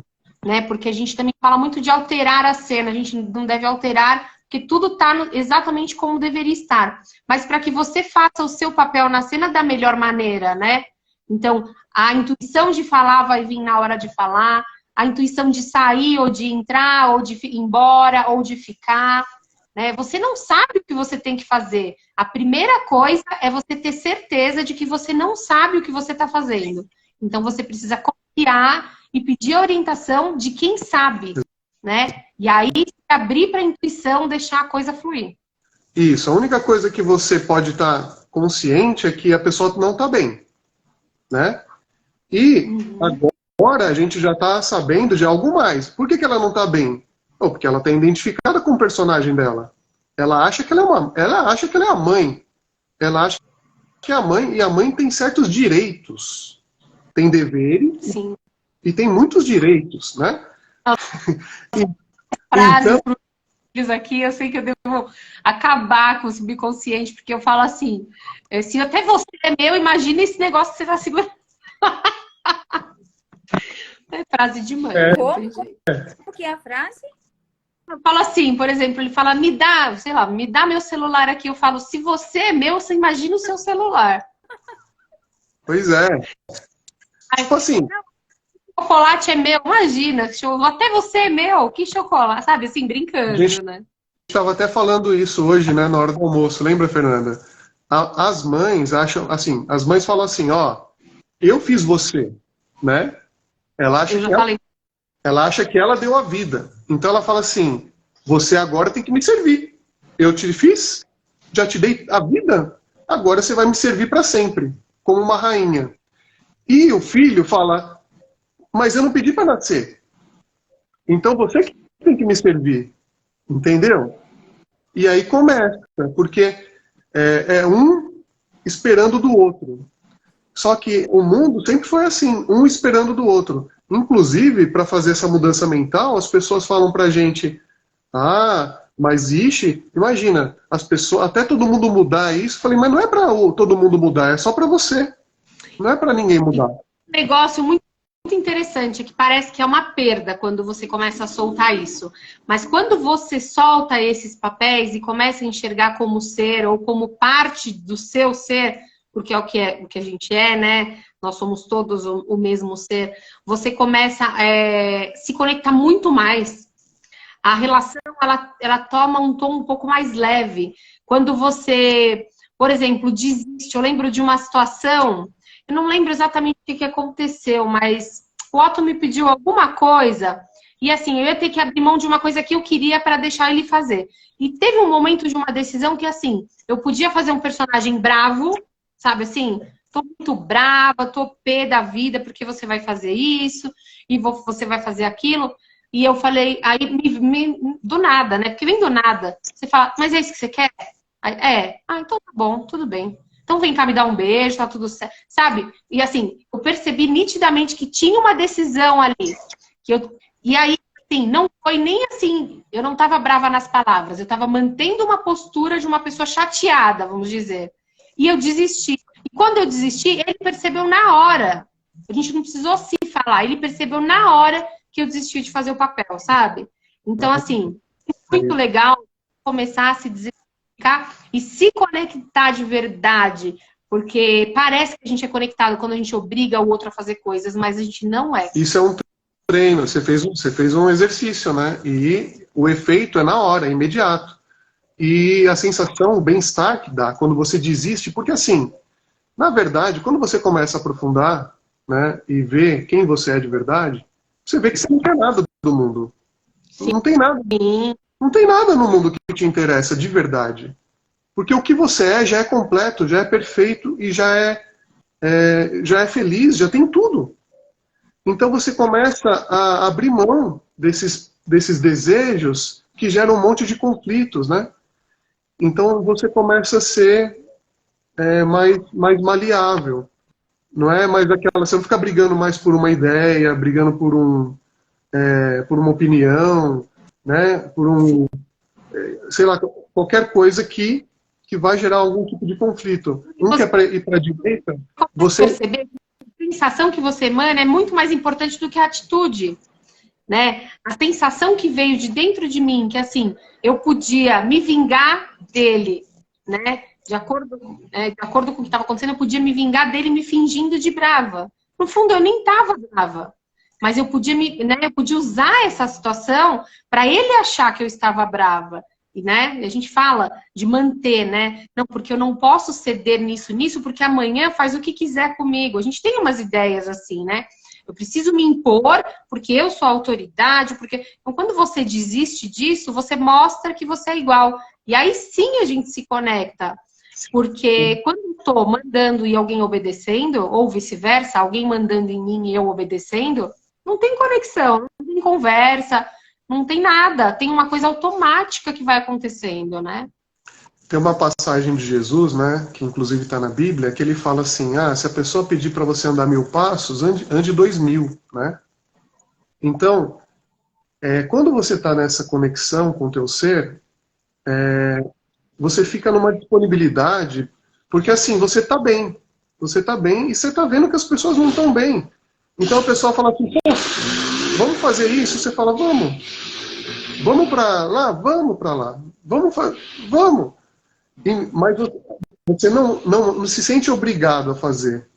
Né? Porque a gente também fala muito de alterar a cena. A gente não deve alterar, porque tudo está exatamente como deveria estar. Mas para que você faça o seu papel na cena da melhor maneira, né? Então, a intuição de falar vai vir na hora de falar, a intuição de sair ou de entrar, ou de ir embora, ou de ficar. Né? Você não sabe o que você tem que fazer. A primeira coisa é você ter certeza de que você não sabe o que você está fazendo. Então, você precisa confiar e pedir a orientação de quem sabe, né? E aí, se abrir para a intuição, deixar a coisa fluir. Isso. A única coisa que você pode estar consciente é que a pessoa não está bem, né? E agora a gente já está sabendo de algo mais. Por que ela não está bem? Porque ela está identificada com o personagem dela. Ela acha que ela é a mãe. Ela acha que é a mãe, e a mãe tem certos direitos. Tem deveres. Sim. E tem muitos direitos, né? Frase para os aqui, eu sei que eu devo acabar com o subconsciente, porque eu falo assim, se até você é meu, imagina esse negócio que você está segurando. É frase de mãe. Como que é a frase? Eu falo assim, por exemplo, ele fala, me dá meu celular aqui. Eu falo, se você é meu, você imagina o seu celular. Pois é. Tipo assim... Chocolate é meu, imagina, até você é meu, que chocolate, sabe, assim, brincando, né? A gente estava até falando isso hoje, né, na hora do almoço, lembra, Fernanda? As mães acham, assim, as mães falam assim, ó, eu fiz você, né? Ela acha que ela deu a vida, então ela fala assim, você agora tem que me servir, eu te fiz, já te dei a vida, agora você vai me servir para sempre, como uma rainha. E o filho fala... Mas eu não pedi para nascer. Então você que tem que me servir. Entendeu? E aí começa. Porque esperando do outro. Só que o mundo sempre foi assim, um esperando do outro. Inclusive, para fazer essa mudança mental, as pessoas falam pra gente, mas imagina, as pessoas, até todo mundo mudar isso. Eu falei, mas não é para todo mundo mudar, é só para você. Não é para ninguém mudar. Um negócio muito interessante, que parece que é uma perda quando você começa a soltar isso. Mas quando você solta esses papéis e começa a enxergar como ser ou como parte do seu ser, porque é o que a gente é, né? Nós somos todos o mesmo ser. Você começa a se conectar muito mais. A relação, ela toma um tom um pouco mais leve. Quando você, por exemplo, desiste. Eu lembro de uma situação, eu não lembro exatamente o que aconteceu, mas o Otto me pediu alguma coisa e assim, eu ia ter que abrir mão de uma coisa que eu queria para deixar ele fazer. E teve um momento de uma decisão que assim, eu podia fazer um personagem bravo, sabe assim? Tô muito brava, tô pé da vida porque você vai fazer isso e você vai fazer aquilo. E eu falei, aí do nada, né? Porque vem do nada. Você fala, mas é isso que você quer? Aí, então tá bom, tudo bem. Então vem cá me dar um beijo, tá tudo certo. Sabe? E assim, eu percebi nitidamente que tinha uma decisão ali. E aí, assim, não foi nem assim, eu não tava brava nas palavras, eu tava mantendo uma postura de uma pessoa chateada, vamos dizer. E eu desisti. E quando eu desisti, ele percebeu na hora. A gente não precisou se falar, ele percebeu na hora que eu desisti de fazer o papel, sabe? Então, assim, é muito legal começar a se desidentificar e se conectar de verdade, porque parece que a gente é conectado quando a gente obriga o outro a fazer coisas, mas a gente não é. Isso é um treino, você fez um exercício, né? E o efeito é na hora, é imediato. E a sensação, o bem-estar que dá quando você desiste, porque assim, na verdade, quando você começa a aprofundar, né, e ver quem você é de verdade, você vê que você não quer nada do mundo. Sim. Não tem nada. Não tem nada no mundo que te interessa de verdade. Porque o que você é já é completo, já é perfeito e já é feliz, já tem tudo. Então você começa a abrir mão desses desejos que geram um monte de conflitos, né? Então você começa a ser mais maleável. Não é mais aquela... Você não fica brigando mais por uma ideia, brigando por uma opinião, né? Por sei lá, qualquer coisa que vai gerar algum tipo de conflito. Um quer ir para a direita, você... perceber que a sensação que você emana é muito mais importante do que a atitude, né? A sensação que veio de dentro de mim, que assim, eu podia me vingar dele, né? De acordo com o que estava acontecendo, eu podia me vingar dele me fingindo de brava. No fundo, eu nem estava brava. Mas eu podia, eu podia usar essa situação para ele achar que eu estava brava. E, né? A gente fala de manter, né? Não, porque eu não posso ceder nisso, porque amanhã faz o que quiser comigo. A gente tem umas ideias assim, né? Eu preciso me impor porque eu sou a autoridade. Então, quando você desiste disso, você mostra que você é igual. E aí sim a gente se conecta. Porque quando eu estou mandando e alguém obedecendo, ou vice-versa, alguém mandando em mim e eu obedecendo, não tem conexão, não tem conversa, não tem nada. Tem uma coisa automática que vai acontecendo, né? Tem uma passagem de Jesus, né, que inclusive está na Bíblia, que ele fala assim, se a pessoa pedir para você andar 1000 passos, ande 2000, né? Então, quando você está nessa conexão com o teu ser, você fica numa disponibilidade, porque assim, você está bem e você está vendo que as pessoas não estão bem. Então o pessoal fala assim, pô, vamos fazer isso? Você fala, vamos para lá, vamos. Mas você não se sente obrigado a fazer,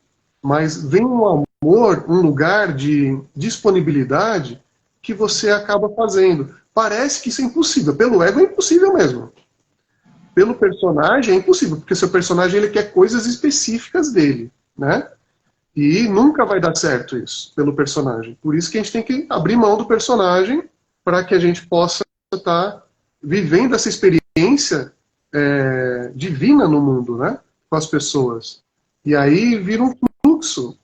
mas vem um amor, um lugar de disponibilidade que você acaba fazendo. Parece que isso é impossível, pelo ego é impossível mesmo. Pelo personagem é impossível, porque seu personagem ele quer coisas específicas dele, né? E nunca vai dar certo isso, pelo personagem. Por isso que a gente tem que abrir mão do personagem para que a gente possa estar vivendo essa experiência divina no mundo, né? Com as pessoas. E aí vira um fluxo.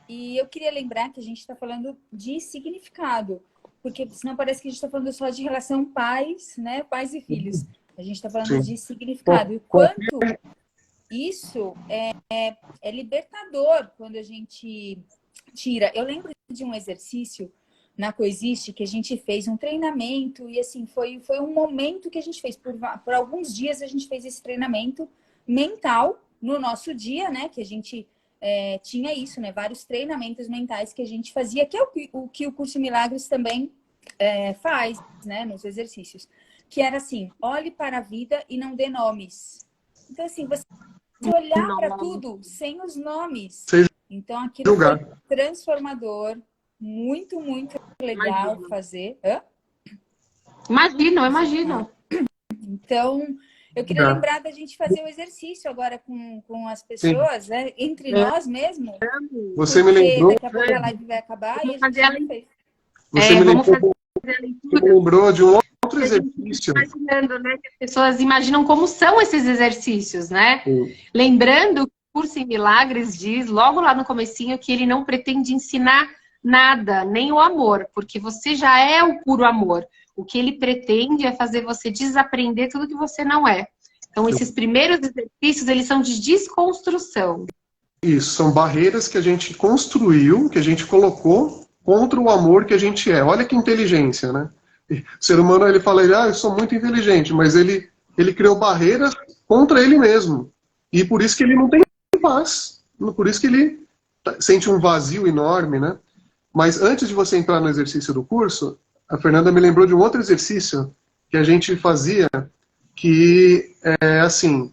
E eu queria lembrar que a gente está falando de significado, porque senão parece que a gente está falando só de relação pais, né? Pais e filhos. A gente está falando de significado. E o quanto isso é libertador quando a gente tira. Eu lembro de um exercício na Coexiste que a gente fez um treinamento e assim, foi um momento que a gente fez. Por alguns dias a gente fez esse treinamento mental no nosso dia, né? Que a gente tinha isso, né? Vários treinamentos mentais que a gente fazia, que é o que o Curso em Milagres também faz, né? Nos exercícios. Que era assim, olhe para a vida e não dê nomes. Então, assim, você olhar para tudo sem os nomes. Então, aquilo foi transformador, muito, muito legal fazer. Hã? Imagino. Então, eu queria lembrar da gente fazer o exercício agora com as pessoas, né? Entre nós mesmo. Você me lembrou. Daqui a pouco a live vai acabar e a gente não fez. Você me lembrou de um outro exercício. Imaginando, né, que as pessoas imaginam como são esses exercícios, né? Lembrando que o Curso em Milagres diz, logo lá no comecinho, que ele não pretende ensinar nada, nem o amor, porque você já é o puro amor. O que ele pretende é fazer você desaprender tudo que você não é. Então, esses primeiros exercícios, eles são de desconstrução. Isso, são barreiras que a gente construiu, que a gente colocou contra o amor que a gente é. Olha que inteligência, né? O ser humano, ele fala, eu sou muito inteligente, mas ele criou barreiras contra ele mesmo. E por isso que ele não tem paz. Por isso que ele sente um vazio enorme, né? Mas antes de você entrar no exercício do curso, a Fernanda me lembrou de um outro exercício que a gente fazia, que é assim,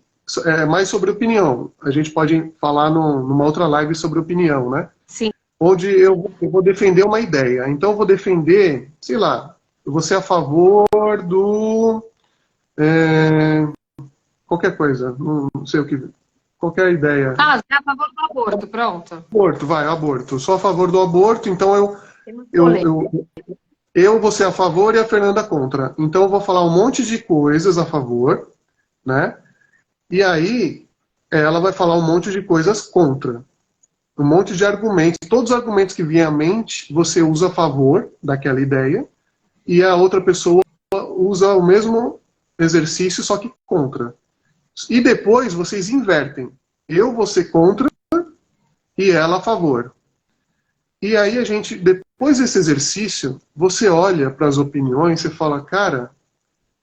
mais sobre opinião. A gente pode falar numa outra live sobre opinião, né? Sim. Onde eu vou defender uma ideia. Então eu vou defender, sei lá, eu vou ser a favor do... qualquer coisa, não sei o que... Qualquer ideia. Ah, você é a favor do aborto, pronto. Aborto, aborto. Sou a favor do aborto, então eu vou ser a favor e a Fernanda contra. Então eu vou falar um monte de coisas a favor, né? E aí ela vai falar um monte de coisas contra. Um monte de argumentos. Todos os argumentos que vêm à mente, você usa a favor daquela ideia, e a outra pessoa usa o mesmo exercício, só que contra. E depois vocês invertem. Eu vou ser contra e ela a favor. E aí a gente, depois desse exercício, você olha para as opiniões e fala, cara,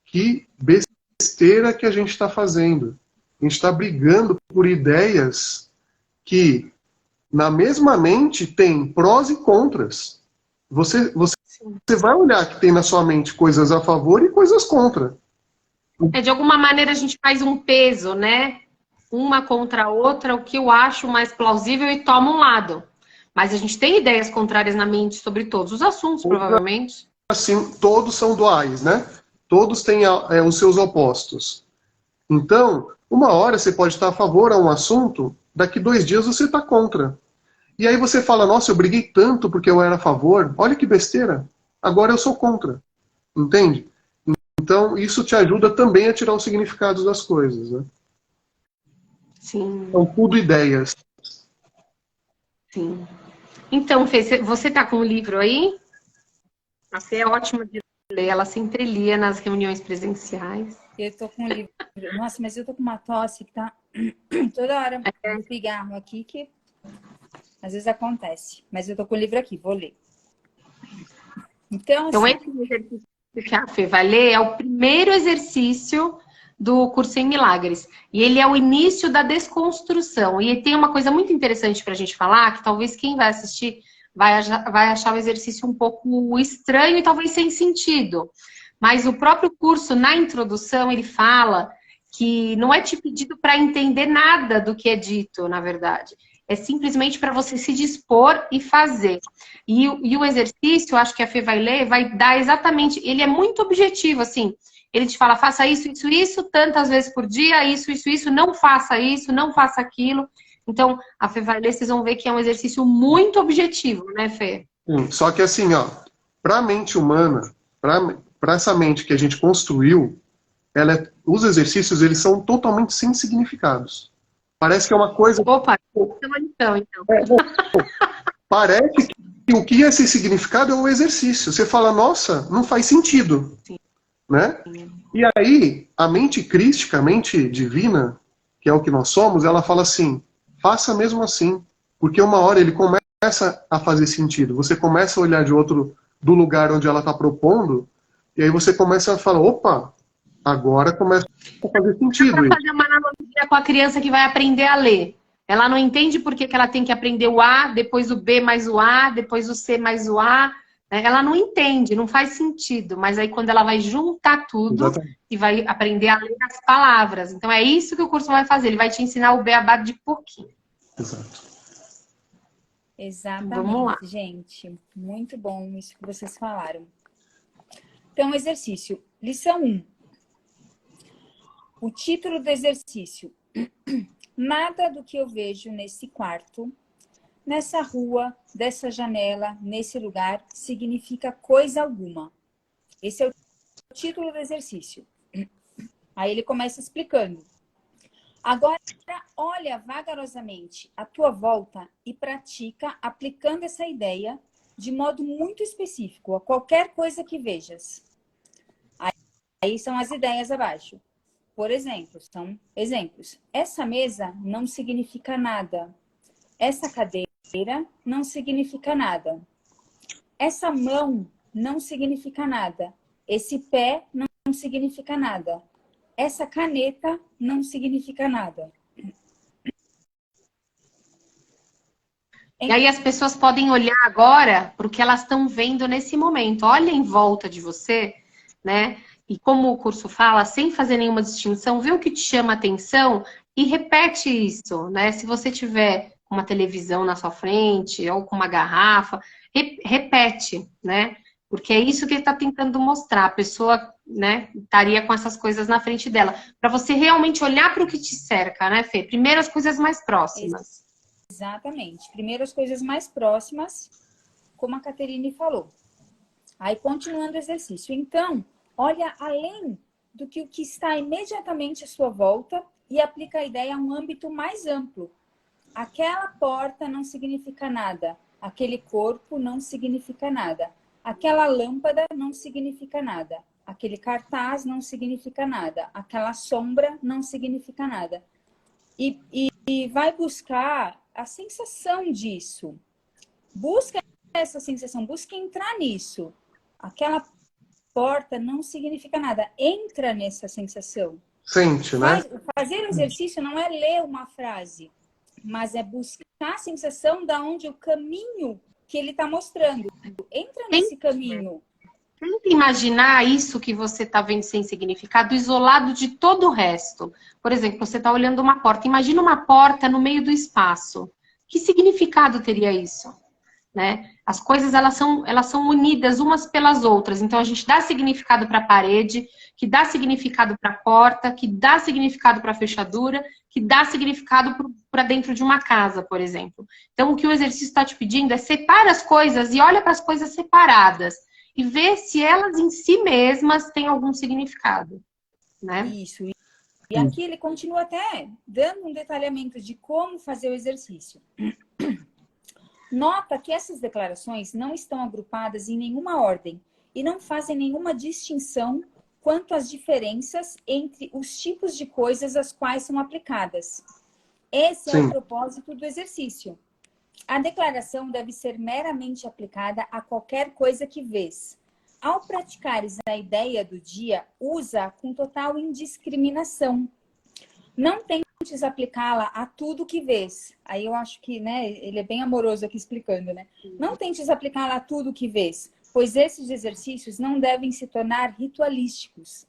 que besteira que a gente está fazendo. A gente está brigando por ideias que, na mesma mente, tem prós e contras. Você vai olhar que tem na sua mente coisas a favor e coisas contra. De alguma maneira a gente faz um peso, né? Uma contra a outra, o que eu acho mais plausível e toma um lado. Mas a gente tem ideias contrárias na mente sobre todos os assuntos, provavelmente. Assim, todos são duais, né? Todos têm os seus opostos. Então, uma hora você pode estar a favor a um assunto, daqui 2 dias você está contra. E aí você fala, nossa, eu briguei tanto porque eu era a favor, olha que besteira, agora eu sou contra. Entende? Então, isso te ajuda também a tirar os significados das coisas, né? Sim. São tudo ideias. Sim. Então, Fê, você tá com o livro aí? A Fê é ótima de ler, ela sempre lia nas reuniões presenciais. Eu tô com o livro. Nossa, mas eu tô com uma tosse que tá toda hora um cigarro aqui que às vezes acontece. Mas eu tô com o livro aqui, vou ler. Então, assim... esse exercício que a Fê vai ler é o primeiro exercício do Curso em Milagres. E ele é o início da desconstrução. E tem uma coisa muito interessante para a gente falar, que talvez quem vai assistir vai achar o exercício um pouco estranho e talvez sem sentido. Mas o próprio curso, na introdução, ele fala que não é te pedido para entender nada do que é dito, na verdade. É simplesmente para você se dispor e fazer. E o exercício, acho que a Fê vai ler, vai dar exatamente... Ele é muito objetivo, assim. Ele te fala, faça isso, isso, isso, tantas vezes por dia, isso, isso, isso, não faça isso, não faça aquilo. Então, a Fê vai ler, vocês vão ver que é um exercício muito objetivo, né, Fê? Sim, só que assim, ó, para a mente humana, para essa mente que a gente construiu, os exercícios, eles são totalmente sem significados. Parece que é uma coisa... Opa, então. Parece que o que é sem significado é o exercício. Você fala, nossa, não faz sentido. Sim. Né? E aí, a mente crística, a mente divina, que é o que nós somos, ela fala assim, faça mesmo assim, porque uma hora ele começa a fazer sentido. Você começa a olhar do lugar onde ela está propondo, e aí você começa a falar, opa, agora começa a fazer sentido. Para fazer uma analogia com a criança que vai aprender a ler. Ela não entende por que ela tem que aprender o A, depois o B mais o A, depois o C mais o A. Ela não entende, não faz sentido. Mas aí quando ela vai juntar tudo, exatamente, e vai aprender a ler as palavras. Então é isso que o curso vai fazer. Ele vai te ensinar o beabá de pouquinho. Exato. Exatamente, vamos lá, gente. Muito bom isso que vocês falaram. Então, exercício. Lição 1. O título do exercício. Nada do que eu vejo nesse quarto, nessa rua, dessa janela, nesse lugar, significa coisa alguma. Esse é o título do exercício. Aí ele começa explicando. Agora, olha vagarosamente à tua volta e pratica aplicando essa ideia de modo muito específico a qualquer coisa que vejas. Aí são as ideias abaixo. Por exemplo, são exemplos. Essa mesa não significa nada. Essa cadeira não significa nada. Essa mão não significa nada. Esse pé não significa nada. Essa caneta não significa nada. E aí as pessoas podem olhar agora para o que elas estão vendo nesse momento. Olha em volta de você, né? E como o curso fala, sem fazer nenhuma distinção, vê o que te chama a atenção e repete isso, né? Se você tiver uma televisão na sua frente ou com uma garrafa, repete, né? Porque é isso que ele está tentando mostrar. A pessoa, né, estaria com essas coisas na frente dela. Para você realmente olhar para o que te cerca, né, Fê? Primeiro as coisas mais próximas. Exatamente. Primeiro as coisas mais próximas, como a Caterine falou. Aí, continuando o exercício. Então, olha além do que o que está imediatamente à sua volta e aplica a ideia a um âmbito mais amplo. Aquela porta não significa nada. Aquele corpo não significa nada. Aquela lâmpada não significa nada. Aquele cartaz não significa nada. Aquela sombra não significa nada. E vai buscar a sensação disso. Busca essa sensação, busca entrar nisso. Aquela porta não significa nada. Entra nessa sensação. Sente, né? Fazer o exercício não é ler uma frase, mas é buscar a sensação da onde o caminho que ele está mostrando. Entra nesse caminho. Tenta imaginar isso que você está vendo sem significado, isolado de todo o resto. Por exemplo, você está olhando uma porta. Imagina uma porta no meio do espaço. Que significado teria isso? Né? As coisas elas são unidas umas pelas outras. Então, a gente dá significado para a parede, que dá significado para a porta, que dá significado para a fechadura, que dá significado para dentro de uma casa, por exemplo. Então, o que o exercício está te pedindo é separa as coisas e olha para as coisas separadas e vê se elas em si mesmas têm algum significado. Né? Isso. E aqui ele continua até dando um detalhamento de como fazer o exercício. Nota que essas declarações não estão agrupadas em nenhuma ordem e não fazem nenhuma distinção quanto às diferenças entre os tipos de coisas às quais são aplicadas. Esse é o propósito do exercício. A declaração deve ser meramente aplicada a qualquer coisa que vês. Ao praticares a ideia do dia, usa com total indiscriminação. Não tentes aplicá-la a tudo que vês. Aí eu acho que, né, ele é bem amoroso aqui explicando, né? Não tentes aplicá-la a tudo que vês, pois esses exercícios não devem se tornar ritualísticos.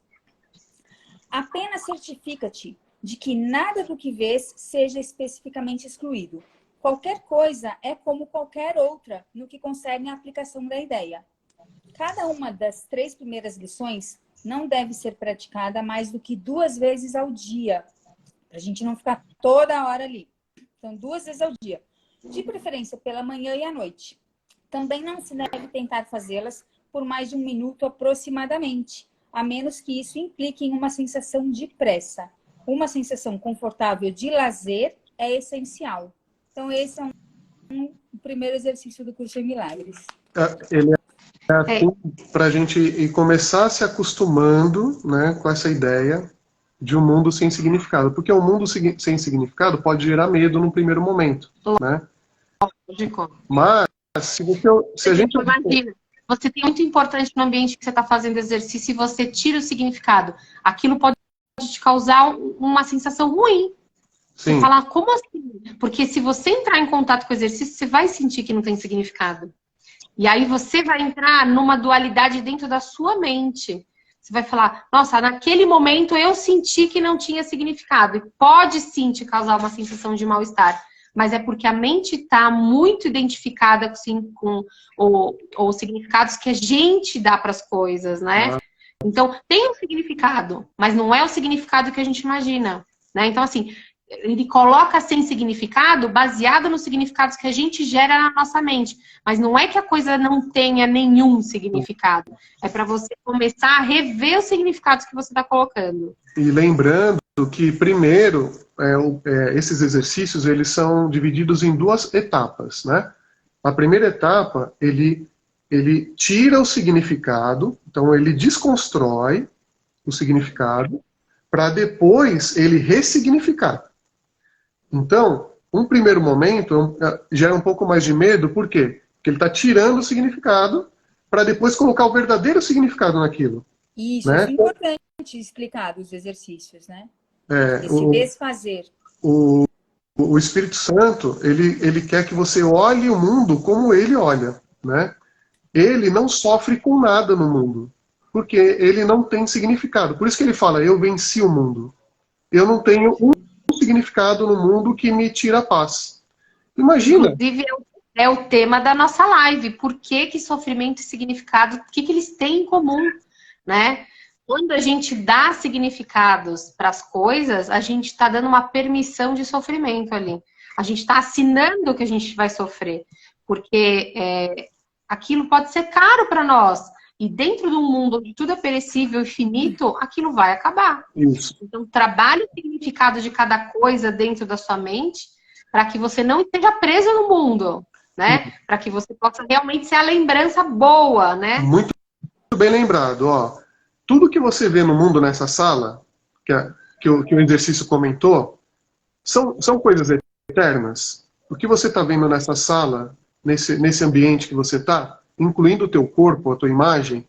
Apenas certifica-te de que nada do que vês seja especificamente excluído. Qualquer coisa é como qualquer outra no que concerne a aplicação da ideia. Cada uma das 3 primeiras lições não deve ser praticada mais do que 2 vezes ao dia, para a gente não ficar toda hora ali. Então, 2 vezes ao dia. De preferência pela manhã e à noite. Também não se deve tentar fazê-las por mais de 1 minuto aproximadamente, a menos que isso implique em uma sensação de pressa. Uma sensação confortável de lazer é essencial. Então, esse é o primeiro exercício do curso em Milagres. Ele é assim, para a gente começar se acostumando, né, com essa ideia de um mundo sem significado. Porque um mundo sem significado pode gerar medo num primeiro momento, né? Lógico. Mas, se a gente... Imagina, você tem muito importante no ambiente que você está fazendo exercício e você tira o significado. Aquilo pode te causar uma sensação ruim. Sim. Você fala, como assim? Porque se você entrar em contato com o exercício, você vai sentir que não tem significado. E aí você vai entrar numa dualidade dentro da sua mente. Você vai falar, nossa, naquele momento eu senti que não tinha significado. E pode sim te causar uma sensação de mal-estar. Mas é porque a mente está muito identificada assim, com os significados que a gente dá para as coisas, né? Então, tem um significado, mas não é o significado que a gente imagina, né? Então, assim, ele coloca sem significado baseado nos significados que a gente gera na nossa mente. Mas não é que a coisa não tenha nenhum significado. É para você começar a rever os significados que você está colocando. E lembrando que, primeiro, esses exercícios eles são divididos em duas etapas, né? A primeira etapa, ele tira o significado, então ele desconstrói o significado, para depois ele ressignificar. Então, um primeiro momento gera um pouco mais de medo, por quê? Porque ele está tirando o significado para depois colocar o verdadeiro significado naquilo. Isso, né? Isso é importante explicar dos exercícios, né? Esse desfazer. O Espírito Santo, ele quer que você olhe o mundo como ele olha, né? Ele não sofre com nada no mundo, porque ele não tem significado. Por isso que ele fala, eu venci o mundo. Eu não tenho um significado no mundo que me tira a paz. Imagina. Inclusive, é o tema da nossa live. Por que sofrimento e significado, o que eles têm em comum, né? Quando a gente dá significados para as coisas, a gente está dando uma permissão de sofrimento ali. A gente está assinando que a gente vai sofrer. Porque aquilo pode ser caro para nós. E dentro de um mundo onde tudo é perecível e finito, aquilo vai acabar. Isso. Então, trabalhe o significado de cada coisa dentro da sua mente para que você não esteja preso no mundo, né? Para que você possa realmente ser a lembrança boa, né? Muito bem lembrado, ó. Tudo que você vê no mundo nessa sala, que o exercício comentou, são coisas eternas. O que você está vendo nessa sala, nesse ambiente que você está, incluindo o teu corpo, a tua imagem,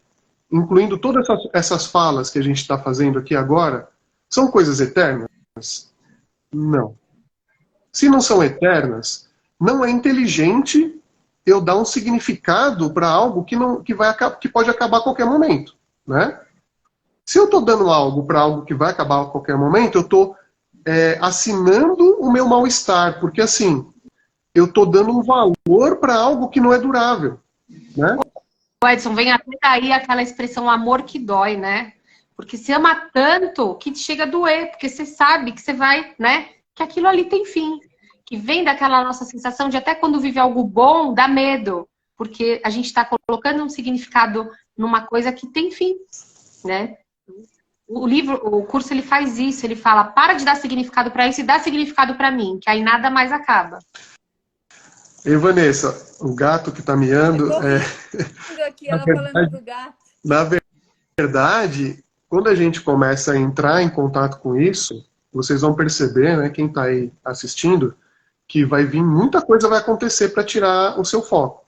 incluindo todas essas falas que a gente está fazendo aqui agora, são coisas eternas? Não. Se não são eternas, não é inteligente eu dar um significado para algo que pode acabar a qualquer momento, né? Se eu estou dando algo para algo que vai acabar a qualquer momento, eu estou assinando o meu mal-estar, porque assim, eu estou dando um valor para algo que não é durável, né? Edson, vem até daí aquela expressão amor que dói, né? Porque você ama tanto que chega a doer, porque você sabe que você vai, né? Que aquilo ali tem fim. Que vem daquela nossa sensação de até quando vive algo bom, dá medo. Porque a gente está colocando um significado numa coisa que tem fim, né? O curso, ele faz isso, ele fala, para de dar significado para isso e dá significado para mim, que aí nada mais acaba. E Vanessa, o gato que está miando... Aqui, ela falando do gato. Na verdade, quando a gente começa a entrar em contato com isso, vocês vão perceber, né, quem está aí assistindo, que muita coisa vai acontecer para tirar o seu foco,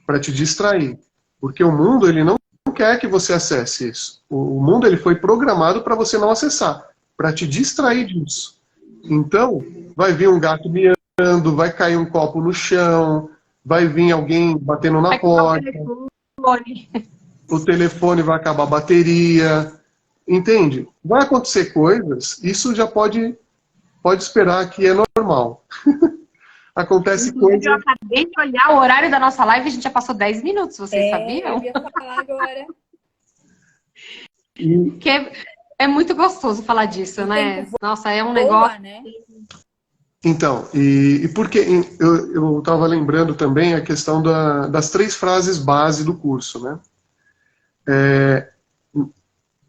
para te distrair. Porque o mundo, ele não quer que você acesse isso. O mundo, ele foi programado para você não acessar, para te distrair disso. Então, vai vir um gato miando, vai cair um copo no chão, vai vir alguém batendo na porta, o telefone vai acabar a bateria, entende? Vai acontecer coisas, isso já pode esperar que é normal. Acontece coisas... Eu acabei de olhar o horário da nossa live, a gente já passou 10 minutos, vocês sabiam? Eu ia falar agora. Que é muito gostoso falar disso, né? Nossa, é um negócio... Né? Então, e porque eu estava lembrando também a questão das 3 frases base do curso, né?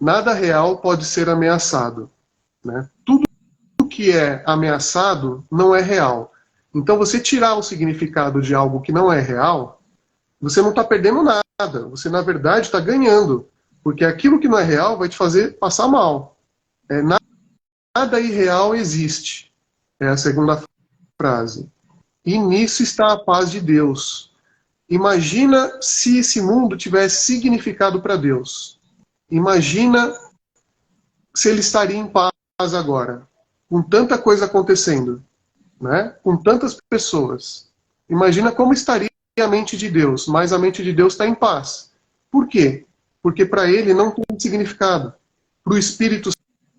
Nada real pode ser ameaçado, né? Tudo que é ameaçado não é real. Então, você tirar o significado de algo que não é real, você não está perdendo nada. Você, na verdade, está ganhando. Porque aquilo que não é real vai te fazer passar mal. nada irreal existe. É a segunda frase. E nisso está a paz de Deus. Imagina se esse mundo tivesse significado para Deus. Imagina se ele estaria em paz agora, com tanta coisa acontecendo, né? Com tantas pessoas. Imagina como estaria a mente de Deus, mas a mente de Deus está em paz. Por quê? Porque para ele não tem significado. Para o Espírito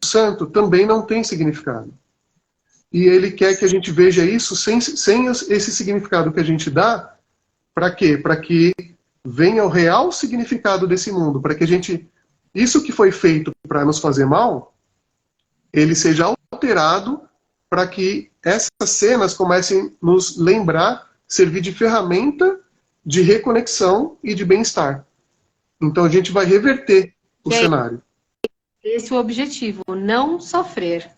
Santo também não tem significado. E ele quer que a gente veja isso sem esse significado que a gente dá. Para quê? Para que venha o real significado desse mundo. Para que a gente... Isso que foi feito para nos fazer mal, ele seja alterado para que essas cenas comecem a nos lembrar, servir de ferramenta de reconexão e de bem-estar. Então a gente vai reverter o cenário. Esse é o objetivo, não sofrer.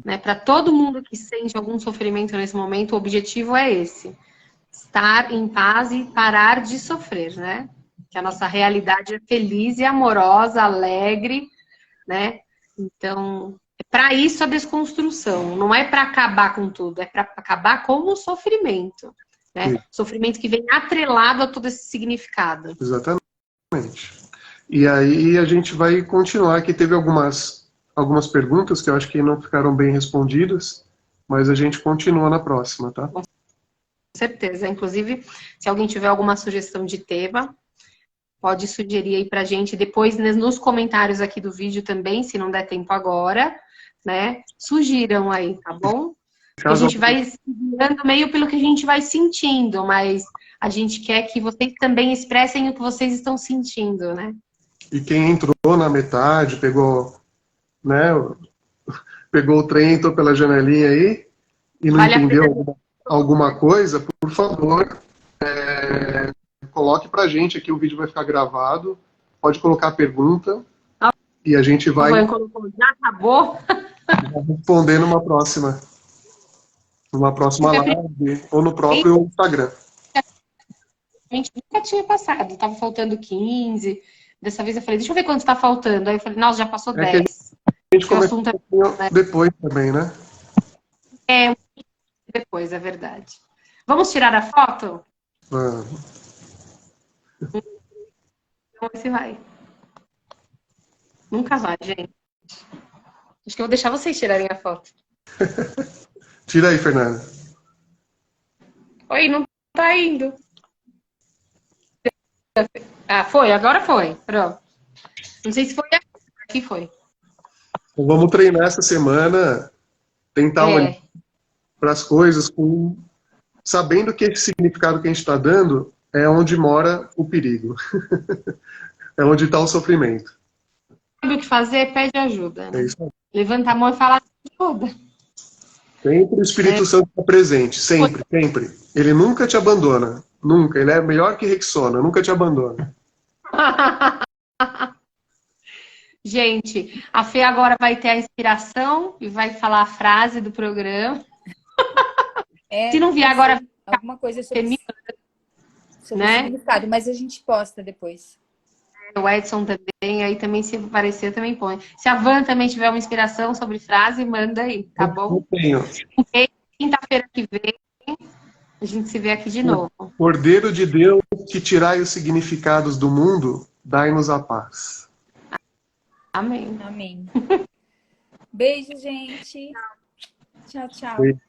Né? Para todo mundo que sente algum sofrimento nesse momento, o objetivo é esse. Estar em paz e parar de sofrer, né? Que a nossa realidade é feliz e amorosa, alegre, né? Então, é para isso a desconstrução. Não é para acabar com tudo, é para acabar com o sofrimento. Né? Sofrimento que vem atrelado a todo esse significado. Exatamente. E aí a gente vai continuar, aqui teve algumas perguntas que eu acho que não ficaram bem respondidas, mas a gente continua na próxima, tá? Com certeza. Inclusive, se alguém tiver alguma sugestão de tema, pode sugerir aí pra gente, depois nos comentários aqui do vídeo também, se não der tempo agora, né? Sugiram aí, tá bom? A gente vai se guiando meio pelo que a gente vai sentindo, mas a gente quer que vocês também expressem o que vocês estão sentindo, né? E quem entrou na metade, pegou, né, pegou o trem, entrou pela janelinha aí e não entendeu alguma coisa, por favor, coloque pra gente aqui, o vídeo vai ficar gravado, pode colocar a pergunta e a gente vai já acabou? responder numa próxima live ou no próprio Instagram. A gente nunca tinha passado, tava faltando 15. Dessa vez eu falei, deixa eu ver quanto tá faltando. Aí eu falei, nossa, já passou 10. A gente começou depois também, né? Depois, é verdade. Vamos tirar a foto? Vamos ver se vai. Nunca vai, gente. Acho que eu vou deixar vocês tirarem a foto. Tira aí, Fernanda. Oi, não tá indo. Ah, foi? Agora foi. Pronto. Não sei se foi aqui, foi. Então, vamos treinar essa semana, tentar olhar para as coisas sabendo que esse significado que a gente está dando é onde mora o perigo. É onde está o sofrimento. Sabe o que fazer? Pede ajuda. É isso aí. Levanta a mão e fala ajuda. Sempre o Espírito Santo está presente, sempre, sempre. Ele nunca te abandona, nunca. Ele é melhor que Rexona, nunca te abandona. Gente, a Fê agora vai ter a inspiração e vai falar a frase do programa. Se não vier agora... Alguma coisa sobre né? significado, mas a gente posta depois. O Edson também, aí também se aparecer, também põe. Se a Van também tiver uma inspiração sobre frase, manda aí, tá bom? Eu tenho. Quinta-feira que vem, a gente se vê aqui de novo. Cordeiro de Deus, que tirai os significados do mundo, dai-nos a paz. Amém. Amém. Beijo, gente. Tchau, tchau. Beijo.